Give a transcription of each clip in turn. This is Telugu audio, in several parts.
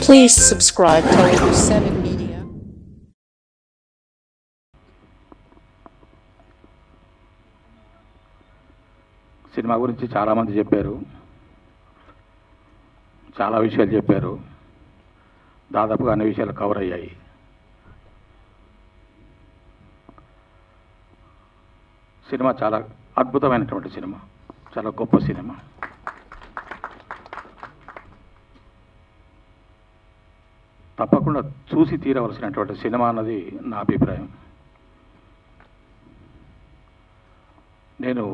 Please subscribe to 7 Media. Cinema గురించి చాలామంది చెప్పారు, చాలా విషయాలు చెప్పారు. దాదాపుగా అన్ని విషయాలు కవర్ అయ్యాయి. సినిమా చాలా అద్భుతమైనటువంటి సినిమా, చాలా గొప్ప సినిమా. తప్పకుండా చూసి తీరవలసినటువంటి సినిమా అన్నది నా అభిప్రాయం. నేను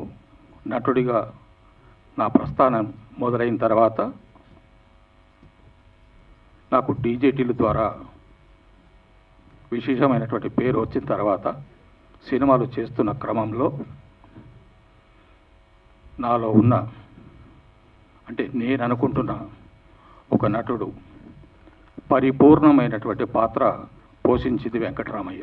నటుడిగా నా ప్రస్థానం మొదలైన తర్వాత నాకు డీజేటీల ద్వారా విశేషమైనటువంటి పేరు వచ్చిన తర్వాత సినిమాలు చేస్తున్న క్రమంలో నాలో ఉన్న, అంటే నేను అనుకుంటున్న ఒక నటుడు పరిపూర్ణమైనటువంటి పాత్ర పోషించింది వెంకటరామయ్య.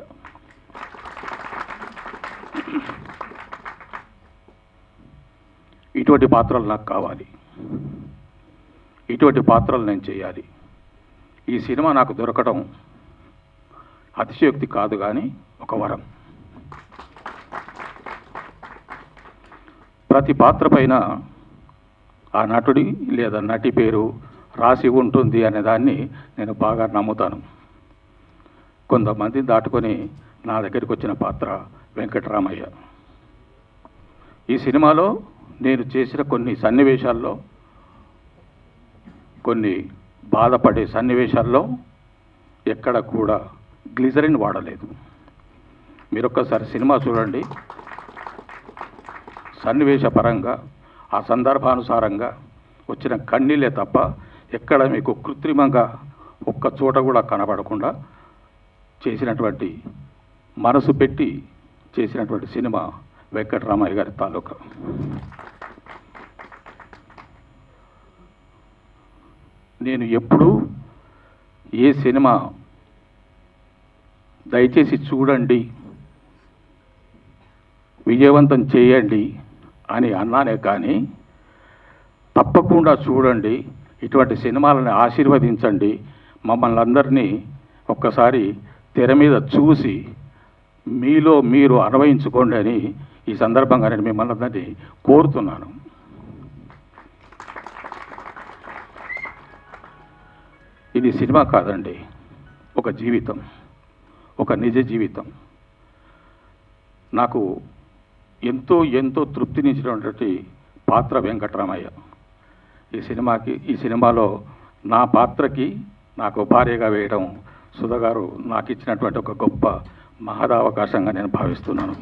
ఇటువంటి పాత్రలు నాకు కావాలి, ఇటువంటి పాత్రలు నేను చేయాలి. ఈ సినిమా నాకు దొరకడం అతిశయోక్తి కాదు, కానీ ఒక వరం. ప్రతి పాత్ర పైన ఆ నటుడి లేదా నటి పేరు రాసి ఉంటుంది అనే దాన్ని నేను బాగా నమ్ముతాను. కొంతమంది దాటుకొని నా దగ్గరికి వచ్చిన పాత్ర వెంకటరామయ్య. ఈ సినిమాలో నేను చేసిన కొన్ని సన్నివేశాల్లో, కొన్ని బాధపడే సన్నివేశాల్లో ఎక్కడ కూడా గ్లిజరిన్ వాడలేదు. మీరు ఒక్కసారి సినిమా చూడండి. సన్నివేశపరంగా ఆ సందర్భానుసారంగా వచ్చిన కన్నీళ్ళే తప్ప ఎక్కడ మీకు కృత్రిమంగా ఒక్క చోట కూడా కనబడకుండా చేసినటువంటి, మనసు పెట్టి చేసినటువంటి సినిమా వెంకటరామయ్య గారి తాలూకా. నేను ఎప్పుడూ ఏ సినిమా దయచేసి చూడండి, విజయవంతం చేయండి అని అన్నానే కానీ తప్పకుండా చూడండి, ఇటువంటి సినిమాలను ఆశీర్వదించండి, మమ్మల్ని అందరినీ ఒక్కసారి తెర మీద చూసి మీలో మీరు అన్వయించుకోండి అని ఈ సందర్భంగా నేను మిమ్మల్ని అందరినీ కోరుతున్నాను. ఇది సినిమా కాదండి, ఒక జీవితం, ఒక నిజ జీవితం. నాకు ఎంతో ఎంతో తృప్తినిచ్చినటువంటి పాత్ర వెంకటరామయ్య. ఈ సినిమాలో నా పాత్రకి నాకు భార్యగా వేయడం సుధా గారు నాకు ఇచ్చినటువంటి ఒక గొప్ప మహదావకాశంగా నేను భావిస్తున్నాను.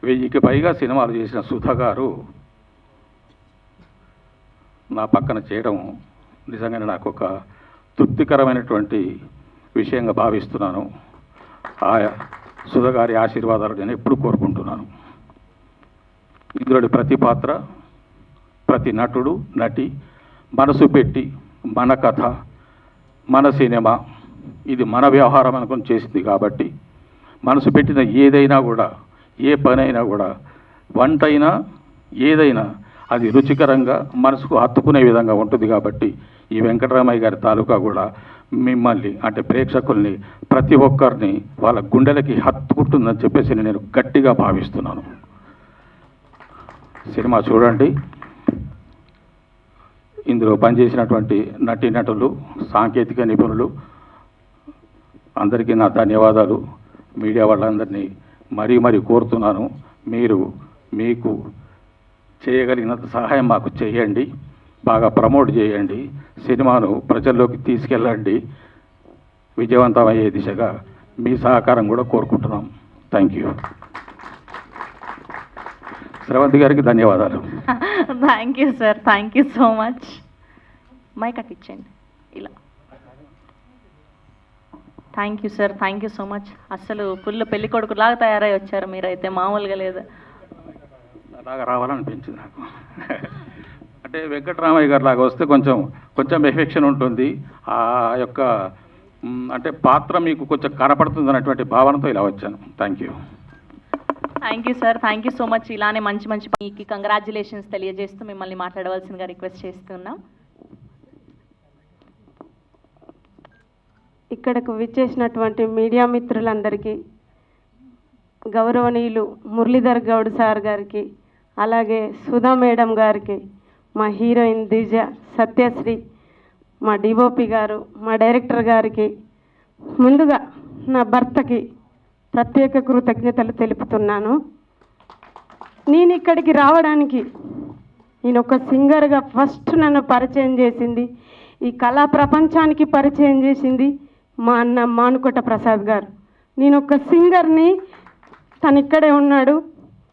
1000కి పైగా సినిమాలు చేసిన సుధా గారు నా పక్కన చేయడం నిజంగానే నాకు ఒక తృప్తికరమైనటువంటి విషయంగా భావిస్తున్నాను. ఆ సుధా గారి ఆశీర్వాదాలు నేను ఎప్పుడు కోరుకుంటున్నాను. ఇందులోని ప్రతి పాత్ర, ప్రతి నటుడు నటి మనసు పెట్టి మన కథ, మన సినిమా, ఇది మన వ్యవహారం అనుకుని చేసింది కాబట్టి మనసు పెట్టిన ఏదైనా కూడా, ఏ పనైనా కూడా, వంటైనా ఏదైనా అది రుచికరంగా మనసుకు హత్తుకునే విధంగా ఉంటుంది. కాబట్టి ఈ వెంకటరామయ్య గారి తాలూకా కూడా మిమ్మల్ని, అంటే ప్రేక్షకుల్ని, ప్రతి ఒక్కరిని వాళ్ళ గుండెలకి హత్తుకుంటుందని చెప్పేసి నేను గట్టిగా భావిస్తున్నాను. సినిమా చూడండి. ఇందులో పనిచేసినటువంటి నటీనటులు, సాంకేతిక నిపుణులు అందరికీ నా ధన్యవాదాలు. మీడియా వాళ్ళందరినీ మరీ మరీ కోరుతున్నాను, మీకు చేయగలిగినంత సహాయం మాకు చేయండి, బాగా ప్రమోట్ చేయండి, సినిమాను ప్రజల్లోకి తీసుకెళ్ళండి. విజయవంతమయ్యే దిశగా మీ సహకారం కూడా కోరుకుంటున్నాం. Thank you. శ్రవంతి గారికి ధన్యవాదాలు. Thank you sir, thank you so much. Mike అట్టించండి ఇలా. Thank you sir, thank you so much. అసలు ఫుల్ పెళ్లి కొడుకులాగా తయారై వచ్చారు మీరైతే, మామూలుగా లేదు. అలాగా రావాలనిపించింది నాకు. అంటే వెంకటరామయ్య గారు లాగా వస్తే కొంచెం ఎఫెక్షన్ ఉంటుంది, ఆ యొక్క అంటే పాత్ర మీకు కొంచెం కనపడుతుంది అన్నటువంటి భావనతో ఇలా వచ్చాను. Thank you. Thank you sir, thank you so much. ఇలానే మంచి మీకు కంగ్రాచ్యులేషన్స్ తెలియజేస్తూ మిమ్మల్ని మాట్లాడవలసిందిగా రిక్వెస్ట్ చేస్తున్నాం. ఇక్కడకు విచ్చేసినటువంటి మీడియా మిత్రులందరికీ, గౌరవనీయులు మురళీధర్ గౌడ్ సార్ గారికి, అలాగే సుధా మేడం గారికి, మా హీరోయిన్ దివ్య, సత్యశ్రీ, మా డిఓపి గారు, మా డైరెక్టర్ గారికి, ముందుగా నా భర్తకి ప్రత్యేక కృతజ్ఞతలు తెలుపుతున్నాను. నేను ఇక్కడికి రావడానికి నేను ఒక సింగర్గా ఫస్ట్ నన్ను పరిచయం చేసింది, ఈ కళా ప్రపంచానికి పరిచయం చేసింది మా అన్న మానుకోట ప్రసాద్ గారు. నేను ఒక సింగర్ని, తను ఇక్కడే ఉన్నాడు,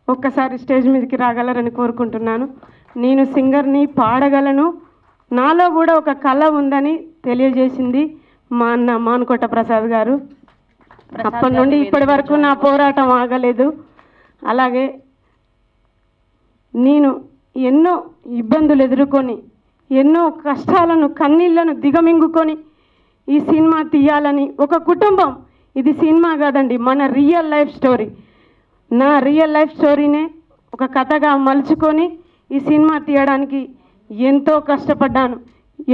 ఒక్కసారి స్టేజ్ మీదకి రాగలరని కోరుకుంటున్నాను. నేను సింగర్ని, పాడగలను, నాలో కూడా ఒక కళ ఉందని తెలియజేసింది మా అన్న మానుకోట ప్రసాద్ గారు. అప్పటి నుండి ఇప్పటి వరకు నా పోరాటం ఆగలేదు. అలాగే నేను ఎన్నో ఇబ్బందులు ఎదుర్కొని, ఎన్నో కష్టాలను, కన్నీళ్లను దిగమింగుకొని ఈ సినిమా తీయాలని ఒక కుటుంబం, ఇది సినిమా కాదండి, మన రియల్ లైఫ్ స్టోరీ, నా రియల్ లైఫ్ స్టోరీనే ఒక కథగా మలుచుకొని ఈ సినిమా తీయడానికి ఎంతో కష్టపడ్డాను,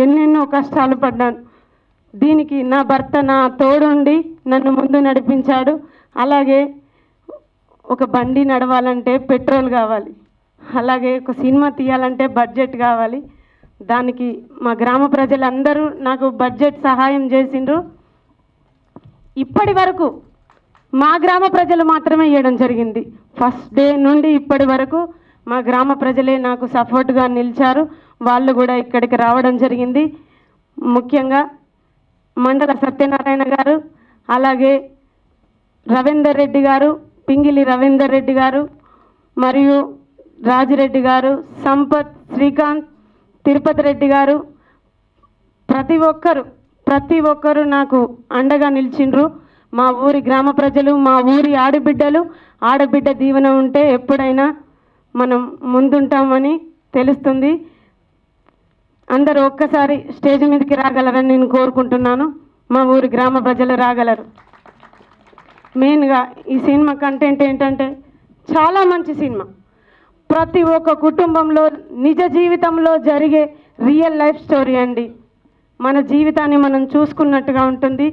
ఎన్నెన్నో కష్టాలు పడ్డాను. దీనికి నా భర్త నా తోడుండి నన్ను ముందు నడిపించాడు. అలాగే ఒక బండి నడవాలంటే పెట్రోల్ కావాలి, అలాగే ఒక సినిమా తీయాలంటే బడ్జెట్ కావాలి. దానికి మా గ్రామ ప్రజలందరూ నాకు బడ్జెట్ సహాయం చేసిండ్రు. ఇప్పటి వరకు మా గ్రామ ప్రజలు మాత్రమే ఇవ్వడం జరిగింది. ఫస్ట్ డే నుండి ఇప్పటి వరకు మా గ్రామ ప్రజలే నాకు సపోర్ట్గా నిలిచారు. వాళ్ళు కూడా ఇక్కడికి రావడం జరిగింది. ముఖ్యంగా మండల సత్యనారాయణ గారు, అలాగే రవీందర్ రెడ్డి గారు, పింగిలి రవీందర్ రెడ్డి గారు, మరియు రాజిరెడ్డి గారు, సంపత్, శ్రీకాంత్, తిరుపతి రెడ్డి గారు, ప్రతి ఒక్కరు నాకు అండగా నిలిచిండ్రు. మా ఊరి గ్రామ ప్రజలు, మా ఊరి ఆడబిడ్డలు, ఆడబిడ్డ దీవెన ఉంటే ఎప్పుడైనా మనం ముందుంటామని తెలుస్తుంది. అందరూ ఒక్కసారి స్టేజ్ మీదకి రాగలరని నేను కోరుకుంటున్నాను. మా ఊరి గ్రామ ప్రజలు రాగలరు. మెయిన్గా ఈ సినిమా కంటెంట్ ఏంటంటే చాలా మంచి సినిమా. ప్రతి ఒక్క కుటుంబంలో నిజ జీవితంలో జరిగే రియల్ లైఫ్ స్టోరీ అండి. మన జీవితాన్ని మనం చూసుకున్నట్టుగా ఉంటుంది.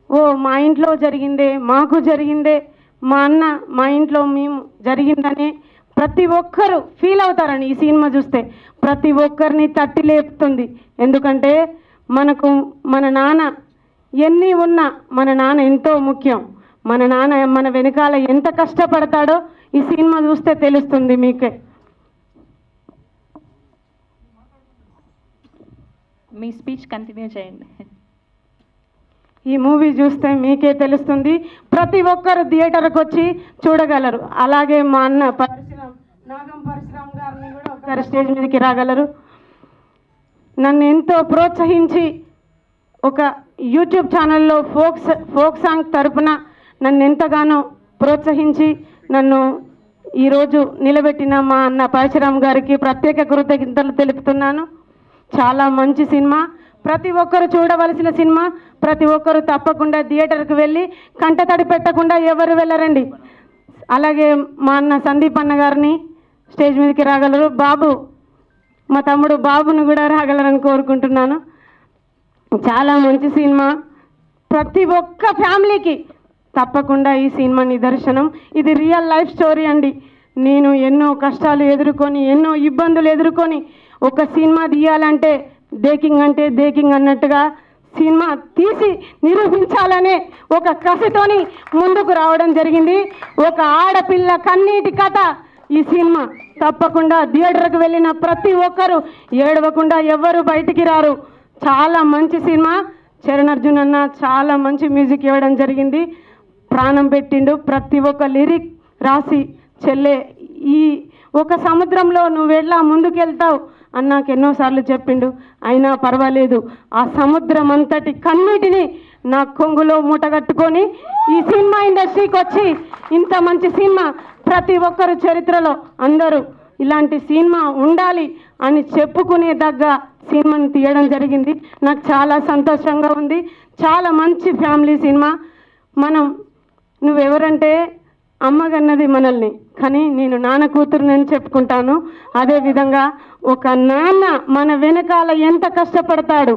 ఓ మా ఇంట్లో జరిగిందే, మాకు జరిగిందే, మా అన్న మా ఇంట్లో మేము జరిగిందని ప్రతి ఒక్కరు ఫీల్ అవుతారని ఈ సినిమా చూస్తే. ప్రతి ఒక్కరిని తట్టి లేపుతుంది. ఎందుకంటే మనకు మన నాన్న ఎన్ని ఉన్నా మన నాన్న ఎంతో ముఖ్యం. మన నాన్న మన వెనకాల ఎంత కష్టపడతాడో ఈ సినిమా చూస్తే తెలుస్తుంది మీకే. మీ స్పీచ్ కంటిన్యూ చేయండి. ఈ మూవీ చూస్తే మీకే తెలుస్తుంది. ప్రతి ఒక్కరు థియేటర్కి వచ్చి చూడగలరు. అలాగే మా అన్న నాగం పరశురామ్ గారిని కూడా ఒకసారి స్టేజ్ మీదకి రాగలరు. నన్ను ఎంతో ప్రోత్సహించి ఒక యూట్యూబ్ ఛానల్లో ఫోక్ సాంగ్ తరపున నన్ను ఎంతగానో ప్రోత్సహించి నన్ను ఈరోజు నిలబెట్టిన మా అన్న పరశురామ్ గారికి ప్రత్యేక కృతజ్ఞతలు తెలుపుతున్నాను. చాలా మంచి సినిమా, ప్రతి ఒక్కరు చూడవలసిన సినిమా. ప్రతి ఒక్కరు తప్పకుండా థియేటర్కి వెళ్ళి కంటతడి పెట్టకుండా ఎవరు వెళ్ళరండి. అలాగే మా అన్న సందీప్ అన్న గారిని స్టేజ్ మీదకి రాగలరు. బాబు, మా తమ్ముడు బాబును కూడా రాగలరని కోరుకుంటున్నాను. చాలా మంచి సినిమా, ప్రతి ఒక్క ఫ్యామిలీకి తప్పకుండా ఈ సినిమా నిదర్శనం. ఇది రియల్ లైఫ్ స్టోరీ అండి. నేను ఎన్నో కష్టాలు ఎదుర్కొని, ఎన్నో ఇబ్బందులు ఎదుర్కొని ఒక సినిమా తీయాలంటే దేకింగ్ అన్నట్టుగా సినిమా తీసి నిరూపించాలనే ఒక కసితోని ముందుకు రావడం జరిగింది. ఒక ఆడపిల్ల కన్నీటి కథ ఈ సినిమా. తప్పకుండా థియేటర్కి వెళ్ళిన ప్రతి ఒక్కరు ఏడవకుండా ఎవ్వరు బయటికి రారు. చాలా మంచి సినిమా. చరణ్ అర్జున్ అన్న చాలా మంచి మ్యూజిక్ ఇవ్వడం జరిగింది, ప్రాణం పెట్టిండు. ప్రతి ఒక్క లిరిక్ రాసి, చెల్లె ఈ ఒక సముద్రంలో నువ్వు ఎట్లా ముందుకెళ్తావు అని నాకు ఎన్నోసార్లు చెప్పిండు. అయినా పర్వాలేదు, ఆ సముద్రం అంతటి కన్నీటిని నా కొంగులో మూటగట్టుకొని ఈ సినిమా ఇండస్ట్రీకి వచ్చి ఇంత మంచి సినిమా, ప్రతి ఒక్కరు చరిత్రలో అందరూ ఇలాంటి సినిమా ఉండాలి అని చెప్పుకునే దగ్గ సినిమాని తీయడం జరిగింది. నాకు చాలా సంతోషంగా ఉంది. చాలా మంచి ఫ్యామిలీ సినిమా. నువ్వెవరంటే అమ్మగన్నది మనల్ని, కానీ నేను నాన్న కూతురునని చెప్పుకుంటాను. అదేవిధంగా ఒక నాన్న మన వెనకాల ఎంత కష్టపడతాడు,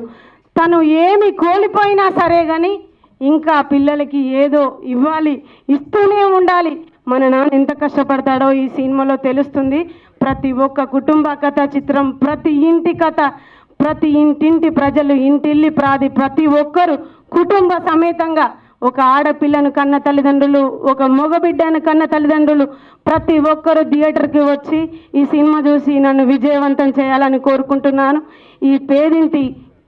తను ఏమి కోల్పోయినా సరే కానీ ఇంకా పిల్లలకి ఏదో ఇవ్వాలి, ఇస్తూనే ఉండాలి. మన నాన్న ఎంత కష్టపడతాడో ఈ సినిమాలో తెలుస్తుంది. ప్రతి ఒక్క కుటుంబ కథ చిత్రం, ప్రతి ఇంటి కథ, ప్రతి ఇంటింటి ప్రజలు, ఇంటిల్లి ప్రాది ప్రతి ఒక్కరు కుటుంబ సమేతంగా, ఒక ఆడపిల్లను కన్న తల్లిదండ్రులు, ఒక మగబిడ్డను కన్న తల్లిదండ్రులు ప్రతి ఒక్కరు థియేటర్కి వచ్చి ఈ సినిమా చూసి నన్ను విజయవంతం చేయాలని కోరుకుంటున్నాను. ఈ పేదింటి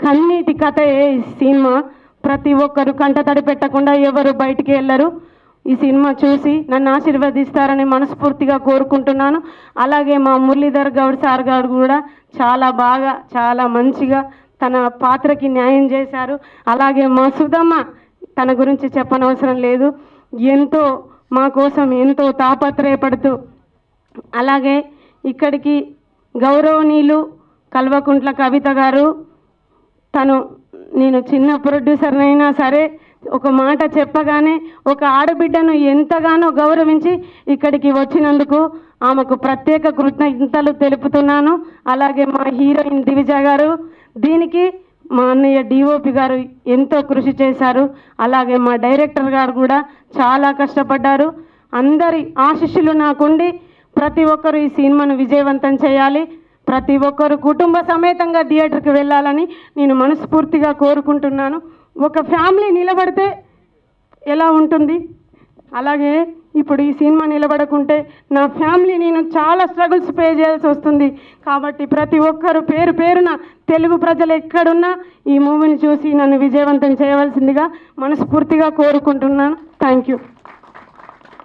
కన్నీటి కథయే ఈ సినిమా. ప్రతి ఒక్కరు కంటతడి పెట్టకుండా ఎవరు బయటికి వెళ్ళరు. ఈ సినిమా చూసి నన్ను ఆశీర్వదిస్తారని మనస్ఫూర్తిగా కోరుకుంటున్నాను. అలాగే మా మురళీధర్ గౌడ్ సార్ గారు కూడా చాలా బాగా, చాలా మంచిగా తన పాత్రకి న్యాయం చేశారు. అలాగే మా సుధమ్మ, తన గురించి చెప్పనవసరం లేదు, ఎంతో మా కోసం ఎంతో తాపత్రయపడుతూ, అలాగే ఇక్కడికి గౌరవనీయులు కల్వకుంట్ల కవిత గారు, తను నేను చిన్న ప్రొడ్యూసర్నైనా సరే ఒక మాట చెప్పగానే ఒక ఆడబిడ్డను ఎంతగానో గౌరవించి ఇక్కడికి వచ్చినందుకు ఆమెకు ప్రత్యేక కృతజ్ఞతలు తెలుపుతున్నాను. అలాగే మా హీరోయిన్ దివిజ గారు, దీనికి మా అన్నయ్య డిఓపి గారు ఎంతో కృషి చేశారు. అలాగే మా డైరెక్టర్ గారు కూడా చాలా కష్టపడ్డారు. అందరి ఆశీస్సులు నాకుండి ప్రతి ఒక్కరు ఈ సినిమాను విజయవంతం చేయాలి. ప్రతి ఒక్కరు కుటుంబ సమేతంగా థియేటర్కి వెళ్ళాలని నేను మనస్ఫూర్తిగా కోరుకుంటున్నాను. ఒక ఫ్యామిలీ నిలబడితే ఎలా ఉంటుంది, అలాగే ఇప్పుడు ఈ సినిమా నిలబడకుంటే నా ఫ్యామిలీ నేను చాలా స్ట్రగుల్స్ పే చేయాల్సి వస్తుంది. కాబట్టి ప్రతి ఒక్కరు పేరు పేరున తెలుగు ప్రజలు ఎక్కడున్నా ఈ మూవీని చూసి నన్ను విజయవంతం చేయవలసిందిగా మనస్ఫూర్తిగా కోరుకుంటున్నాను. Thank you.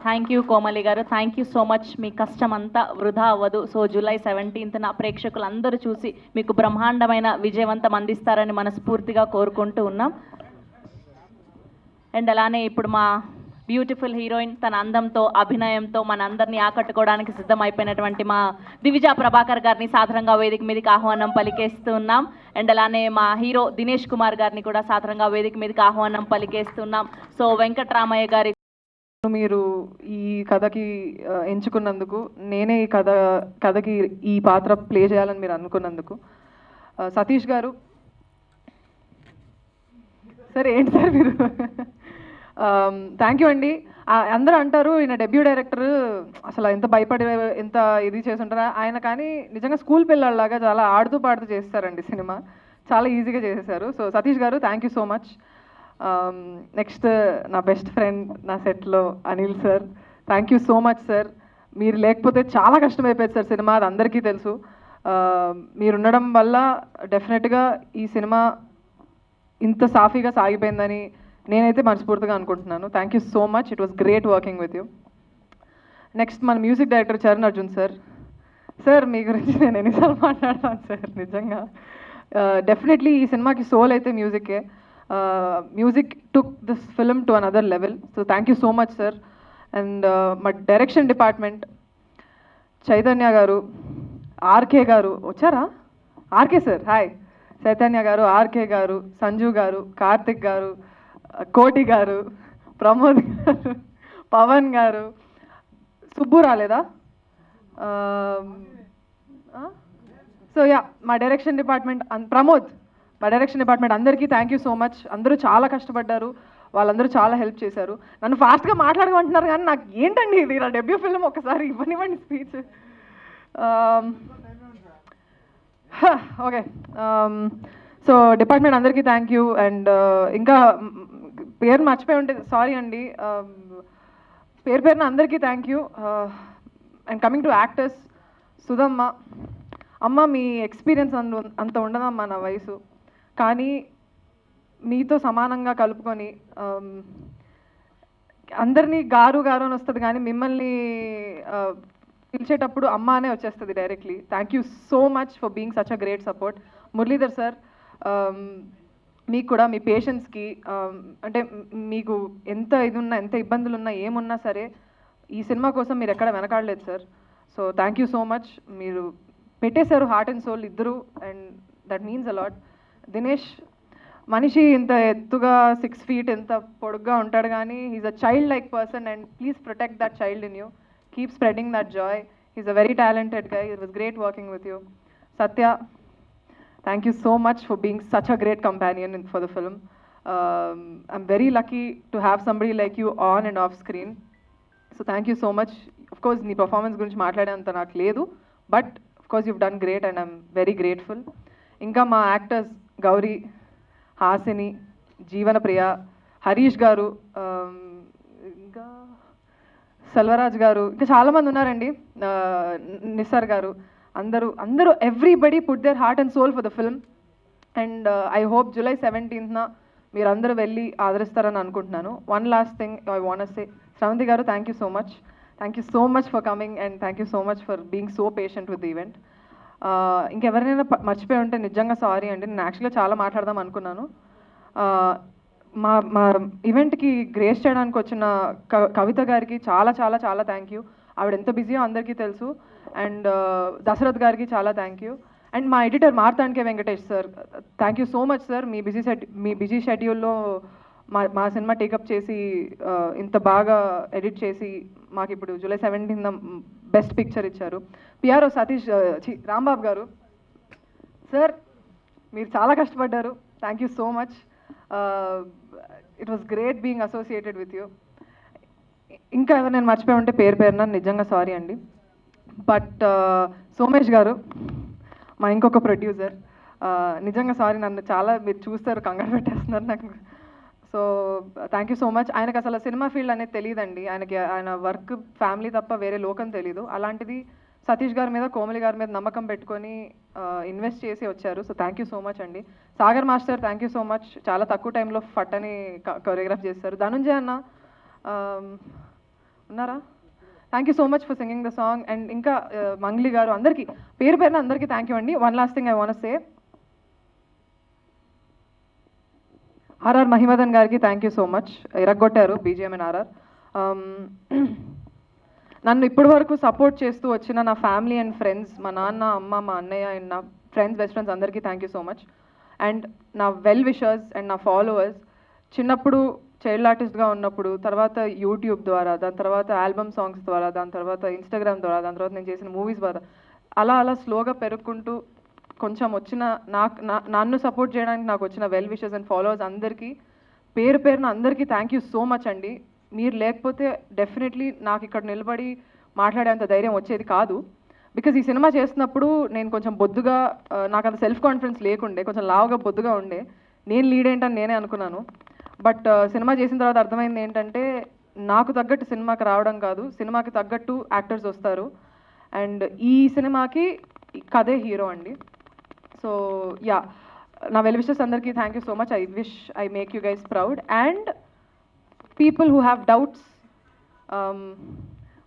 Thank you Komali గారు, థ్యాంక్ యూ సో మచ్. మీ కష్టం అంతా వృధా అవ్వదు. సో జూలై 17న ప్రేక్షకులందరూ చూసి మీకు బ్రహ్మాండమైన విజయవంతం అందిస్తారని మనస్ఫూర్తిగా కోరుకుంటూ ఉన్నాం. అండ్ అలానే ఇప్పుడు మా బ్యూటిఫుల్ హీరోయిన్ తన అందంతో, అభినయంతో మన అందరినీ ఆకట్టుకోవడానికి సిద్ధమైపోయినటువంటి మా దివిజా ప్రభాకర్ గారిని సాధారణంగా వేదిక మీదకి ఆహ్వానం పలికేస్తూ ఉన్నాం. అండ్ అలానే మా హీరో దినేష్ కుమార్ గారిని కూడా సాధారణంగా వేదిక మీదకి ఆహ్వానం పలికేస్తున్నాం. సో వెంకట్రామయ్య గారి మీరు ఈ కథకి ఎంచుకున్నందుకు, నేనే ఈ కథకి ఈ పాత్ర ప్లే చేయాలని మీరు అనుకున్నందుకు, సతీష్ గారు సరే ఏంటి సార్ మీరు థ్యాంక్ యూ అండి. అందరూ అంటారు ఈయన డెబ్యూ డైరెక్టర్, అసలు ఎంత భయపడి ఎంత ఇది చేస్తుంటారా ఆయన, కానీ నిజంగా స్కూల్ పిల్లల్లాగా చాలా ఆడుతూ పాడుతూ చేస్తారండి సినిమా, చాలా ఈజీగా చేసేసారు. సో సతీష్ గారు thank you so much. Next నా బెస్ట్ ఫ్రెండ్ నా సెట్లో Anil sir, thank you so much sir. మీరు లేకపోతే చాలా కష్టమైపోయేది సార్ సినిమా, అది అందరికీ తెలుసు. మీరు ఉండడం వల్ల డెఫినెట్గా ఈ సినిమా ఇంత సాఫీగా సాగిపోయిందని నేనైతే మనస్ఫూర్తిగా అనుకుంటున్నాను. Thank you so much, it was great working with you. Next మన music director Charan Arjun sir. Sir మీ గురించి నేను ఎన్నిసార్లు మాట్లాడతాను సార్, నిజంగా డెఫినెట్లీ ఈ సినిమాకి సోల్ అయితే మ్యూజికే. Music took this film to another level. So thank you so much sir. And మా direction department Chaitanya garu, RK గారు వచ్చారా, RK sir hi, Chaitanya garu, RK గారు, సంజు గారు, కార్తిక్ గారు, కోటి గారు, ప్రమోద్ గారు, పవన్ గారు, సుబ్బు రాలేదా, సో యా మా డైరెక్షన్ డిపార్ట్మెంట్ ప్రమోద్, మా డైరెక్షన్ డిపార్ట్మెంట్ అందరికీ థ్యాంక్ యూ సో మచ్. అందరూ చాలా కష్టపడ్డారు, వాళ్ళందరూ చాలా హెల్ప్ చేశారు. నన్ను ఫాస్ట్గా మాట్లాడమంటున్నారు కానీ నాకు ఏంటండి ఇది నా డెబ్యూ ఫిల్మ్, ఒకసారి ఇవ్వనివ్వండి స్పీచ్. ఓకే, సో డిపార్ట్మెంట్ అందరికీ థ్యాంక్ యూ. అండ్ ఇంకా పేరు మర్చిపోయి ఉంటే సారీ అండి, పేరు పేరున అందరికీ thank you. And coming to actors, Sudhamma అమ్మ, మీ ఎక్స్పీరియన్స్ అంత ఉండదమ్మా నా వయసు, కానీ మీతో సమానంగా కలుపుకొని అందరినీ గారు గారు అని వస్తుంది కానీ మిమ్మల్ని పిలిచేటప్పుడు అమ్మ అనే వచ్చేస్తుంది directly. Thank you so much for being such a great support. Muralidhar sir, మీకు కూడా మీ పేషెన్స్కి, అంటే మీకు ఎంత ఇది ఉన్నా, ఎంత ఇబ్బందులు ఉన్నా, ఏమున్నా సరే ఈ సినిమా కోసం మీరు ఎక్కడ వెనకాడలేదు sir. So thank you so much. మీరు పెట్టేశారు హార్ట్ అండ్ సోల్ ఇద్దరు, and that means a lot. Dinesh మనిషి ఇంత ఎత్తుగా 6 feet ఎంత పొడుగ్గా ఉంటాడు కానీ he's a child like person, and please protect that child in you, keep spreading that joy. He's a very talented guy. It was great working with you. Satya, Thank you so much for being such a great companion for the film. I'm very lucky to have somebody like you on and off screen. So thank you so much. Of course, నీ performance గురించి మాట్లాడేంత నాకు లేదు, but of course you've done great and I'm very grateful. ఇంకా మా యాక్టర్స్ గౌరీ, హాసిని, జీవన ప్రియ, హరీష్ గారు, ఇంకా సెల్వరాజ్ గారు, ఇంకా చాలామంది ఉన్నారండి, నిస్సార్ గారు, అందరూ everybody put their heart and soul for the film. And I hope July 17th మీరందరూ వెళ్ళి ఆదరిస్తారని అనుకుంటున్నాను. One last thing I want say, Sravanthi garu, thank you so much for coming and thank you so much for being so patient with the event. ఇంకెవరైనా మర్చిపోయి ఉంటే నిజంగా సారీ అండి. నేను యాక్చువల్గా చాలా మాట్లాడదాం అనుకున్నాను. మా ఈవెంట్కి గ్రేస్ చేయడానికి వచ్చిన కవిత గారికి చాలా చాలా చాలా థ్యాంక్ యూ. ఆవిడ ఎంత బిజీయో అందరికీ తెలుసు. అండ్ దశరథ్ గారికి చాలా థ్యాంక్ యూ. అండ్ మా ఎడిటర్ మార్తాండ్కే Venkatesh sir, thank you so much sir. మీ బిజీ షెడ్యూల్లో మా సినిమా టేకప్ చేసి ఇంత బాగా ఎడిట్ చేసి మాకు ఇప్పుడు July 17th బెస్ట్ పిక్చర్ ఇచ్చారు. పిఆర్ఓ సతీష్ రాంబాబు గారు సార్, మీరు చాలా కష్టపడ్డారు. Thank you so much. It was great being associated with you. ఇంకా ఎవరు నేను మర్చిపోయి ఉంటే పేరున నిజంగా సారీ అండి. బట్ సోమేష్ గారు, మా ఇంకొక ప్రొడ్యూసర్, నిజంగా సారీ, నన్ను చాలా మీరు చూస్తారు, కంగారు పెట్టేస్తున్నారు నాకు. So thank you so much. ఆయనకు అసలు సినిమా ఫీల్డ్ అనేది తెలియదండి. ఆయన వర్క్, ఫ్యామిలీ తప్ప వేరే లోకం తెలీదు. అలాంటిది సతీష్ గారి మీద, కోమలి గారి మీద నమ్మకం పెట్టుకొని ఇన్వెస్ట్ చేసి వచ్చారు. So thank you so much అండి. Sagar master, thank you so much. చాలా తక్కువ టైంలో ఫట్ అని కొరియోగ్రాఫ్ చేస్తారు. ధనుంజయ్ అన్న ఉన్నారా, thank you so much for singing the song. And ఇంకా మంగ్లీ గారు, అందరికీ పేరున అందరికీ థ్యాంక్ యూ అండి. One last thing I want say, RR Mahimadan గారికి థ్యాంక్ యూ సో మచ్. ఇరగొట్టారు బీజిఎం అండ్ ఆర్ఆర్. నన్ను ఇప్పటి వరకు సపోర్ట్ చేస్తూ వచ్చిన నా ఫ్యామిలీ అండ్ ఫ్రెండ్స్, మా నాన్న, అమ్మ, మా అన్నయ్య అండ్ నా ఫ్రెండ్స్, బెస్ట్ ఫ్రెండ్స్ అందరికీ thank you so much. And నా వెల్ విషర్స్ అండ్ నా ఫాలోవర్స్, చిన్నప్పుడు చైల్డ్ ఆర్టిస్ట్గా ఉన్నప్పుడు, తర్వాత యూట్యూబ్ ద్వారా, దాని తర్వాత ఆల్బమ్ సాంగ్స్ ద్వారా, దాని తర్వాత ఇన్స్టాగ్రామ్ ద్వారా, దాని తర్వాత నేను చేసిన మూవీస్ ద్వారా, అలా స్లోగా పెరుగుకుంటూ కొంచెం వచ్చిన నన్ను సపోర్ట్ చేయడానికి నాకు వచ్చిన వెల్ విషర్స్ అండ్ ఫాలోవర్స్ అందరికీ పేరున అందరికీ థ్యాంక్ యూ సో మచ్ అండి. మీరు లేకపోతే డెఫినెట్లీ నాకు ఇక్కడ నిలబడి మాట్లాడేంత ధైర్యం వచ్చేది కాదు. బికాజ్ ఈ సినిమా చేస్తున్నప్పుడు నేను కొంచెం బొద్దుగా, నాకు అంత సెల్ఫ్ కాన్ఫిడెన్స్ లేకుండే, కొంచెం లావుగా బొద్దుగా ఉండే, నేను లీడ్ ఏంటని నేనే అనుకున్నాను. బట్ సినిమా చేసిన తర్వాత అర్థమైంది ఏంటంటే, నాకు తగ్గట్టు సినిమాకి రావడం కాదు, సినిమాకి తగ్గట్టు యాక్టర్స్ వస్తారు. అండ్ ఈ సినిమాకి కథే హీరో అండి. సో యా, నా వెల్ విషెస్ అందరికీ thank you so much. I wish I make you guys proud. And people who have doubts,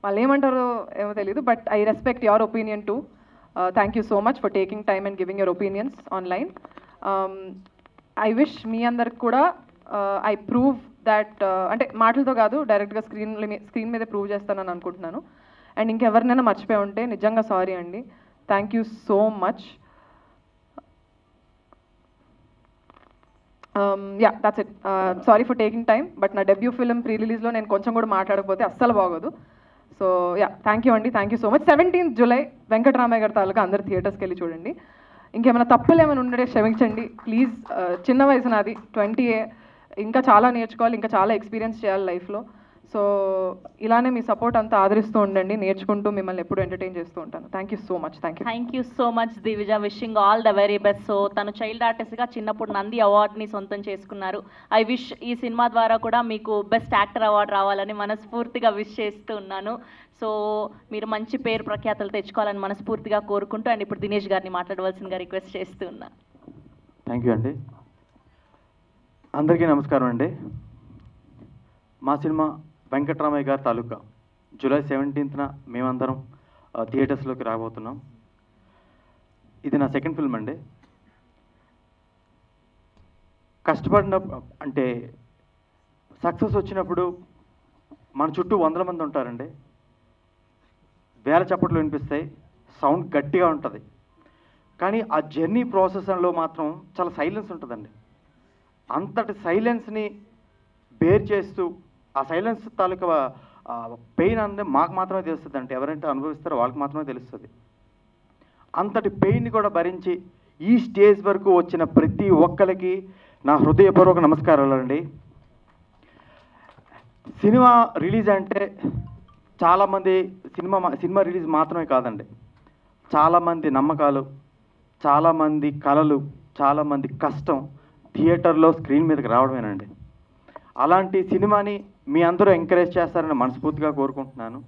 వాళ్ళు ఏమంటారో ఏమో తెలీదు, but I respect your opinion too. Thank you so much for taking time and giving your opinions online. I wish మీ అందరికి కూడా ఐ ప్రూవ్ దాట్, అంటే మాటలతో కాదు, డైరెక్ట్గా స్క్రీన్ మీద ప్రూవ్ చేస్తానని అనుకుంటున్నాను. అండ్ ఇంకెవరినైనా మర్చిపోయి ఉంటే నిజంగా సారీ అండి. Thank you so much. Yeah, that's it. Sorry for taking time, but నా డెబ్యూ ఫిల్మ్ ప్రీ రిలీజ్లో నేను కొంచెం కూడా మాట్లాడకపోతే అస్సలు బాగోదు. సో యా, థ్యాంక్ యూ అండి, thank you so much. 17th July Venkataramaiah గారి తాలూకా అందరు థియేటర్స్కి వెళ్ళి చూడండి. ఇంకేమైనా తప్పులు ఏమైనా ఉండే క్షమించండి ప్లీజ్. చిన్న వయసు నాది 20, ఇంకా చాలా నేర్చుకోవాలి, ఇంకా చాలా ఎక్స్పీరియన్స్ చేయాలి లైఫ్లో. సో ఇలానే మీ సపోర్ట్ అంతా ఆదరిస్తూ ఉండండి, నేర్చుకుంటూ మిమ్మల్ని ఎప్పుడు ఎంటర్టైన్ చేస్తూ ఉంటాను. Thank you so much. Thank you so much Divija, wishing all the very best. So తను చైల్డ్ ఆర్టిస్ట్గా చిన్నప్పుడు నంది అవార్డ్ని సొంతం చేసుకున్నారు. ఐ విష్ ఈ సినిమా ద్వారా కూడా మీకు బెస్ట్ యాక్టర్ అవార్డు రావాలని మనస్ఫూర్తిగా విష్ చేస్తూ ఉన్నాను. సో మీరు మంచి పేరు ప్రఖ్యాతలు తెచ్చుకోవాలని మనస్ఫూర్తిగా కోరుకుంటూ, అండ్ ఇప్పుడు దినేష్ గారిని మాట్లాడవలసిందిగా రిక్వెస్ట్ చేస్తూ ఉన్నాను. థ్యాంక్ యూ అండి. అందరికీ నమస్కారం అండి. మా సినిమా వెంకటరామయ్య గారి తాలూకా July 17th మేమందరం థియేటర్స్లోకి రాబోతున్నాం. ఇది నా సెకండ్ ఫిల్మ్ అండి. కష్టపడిన అంటే సక్సెస్ వచ్చినప్పుడు మన చుట్టూ 100 మంది ఉంటారండి, వేల చప్పట్లు వినిపిస్తాయి, సౌండ్ గట్టిగా ఉంటుంది. కానీ ఆ జర్నీ ప్రాసెస్లో మాత్రం చాలా సైలెన్స్ ఉంటుందండి. అంతటి సైలెన్స్ని బేర్ చేస్తూ, ఆ సైలెన్స్ తాలూకా పెయిన్ అనేది మాకు మాత్రమే తెలుస్తుంది, అంటే ఎవరైతే అనుభవిస్తారో వాళ్ళకి మాత్రమే తెలుస్తుంది. అంతటి పెయిన్ని కూడా భరించి ఈ స్టేజ్ వరకు వచ్చిన ప్రతి ఒక్కరికి నా హృదయపూర్వక నమస్కారాలు అండి. సినిమా రిలీజ్ అంటే చాలామంది సినిమా రిలీజ్ మాత్రమే కాదండి, చాలామంది నమ్మకాలు, చాలామంది కలలు, చాలామంది కష్టం థియేటర్లో స్క్రీన్ మీదకి రావడమేనండి. అలాంటి సినిమాని మీ అందరూ ఎంకరేజ్ చేస్తారని మనస్ఫూర్తిగా కోరుకుంటున్నాను.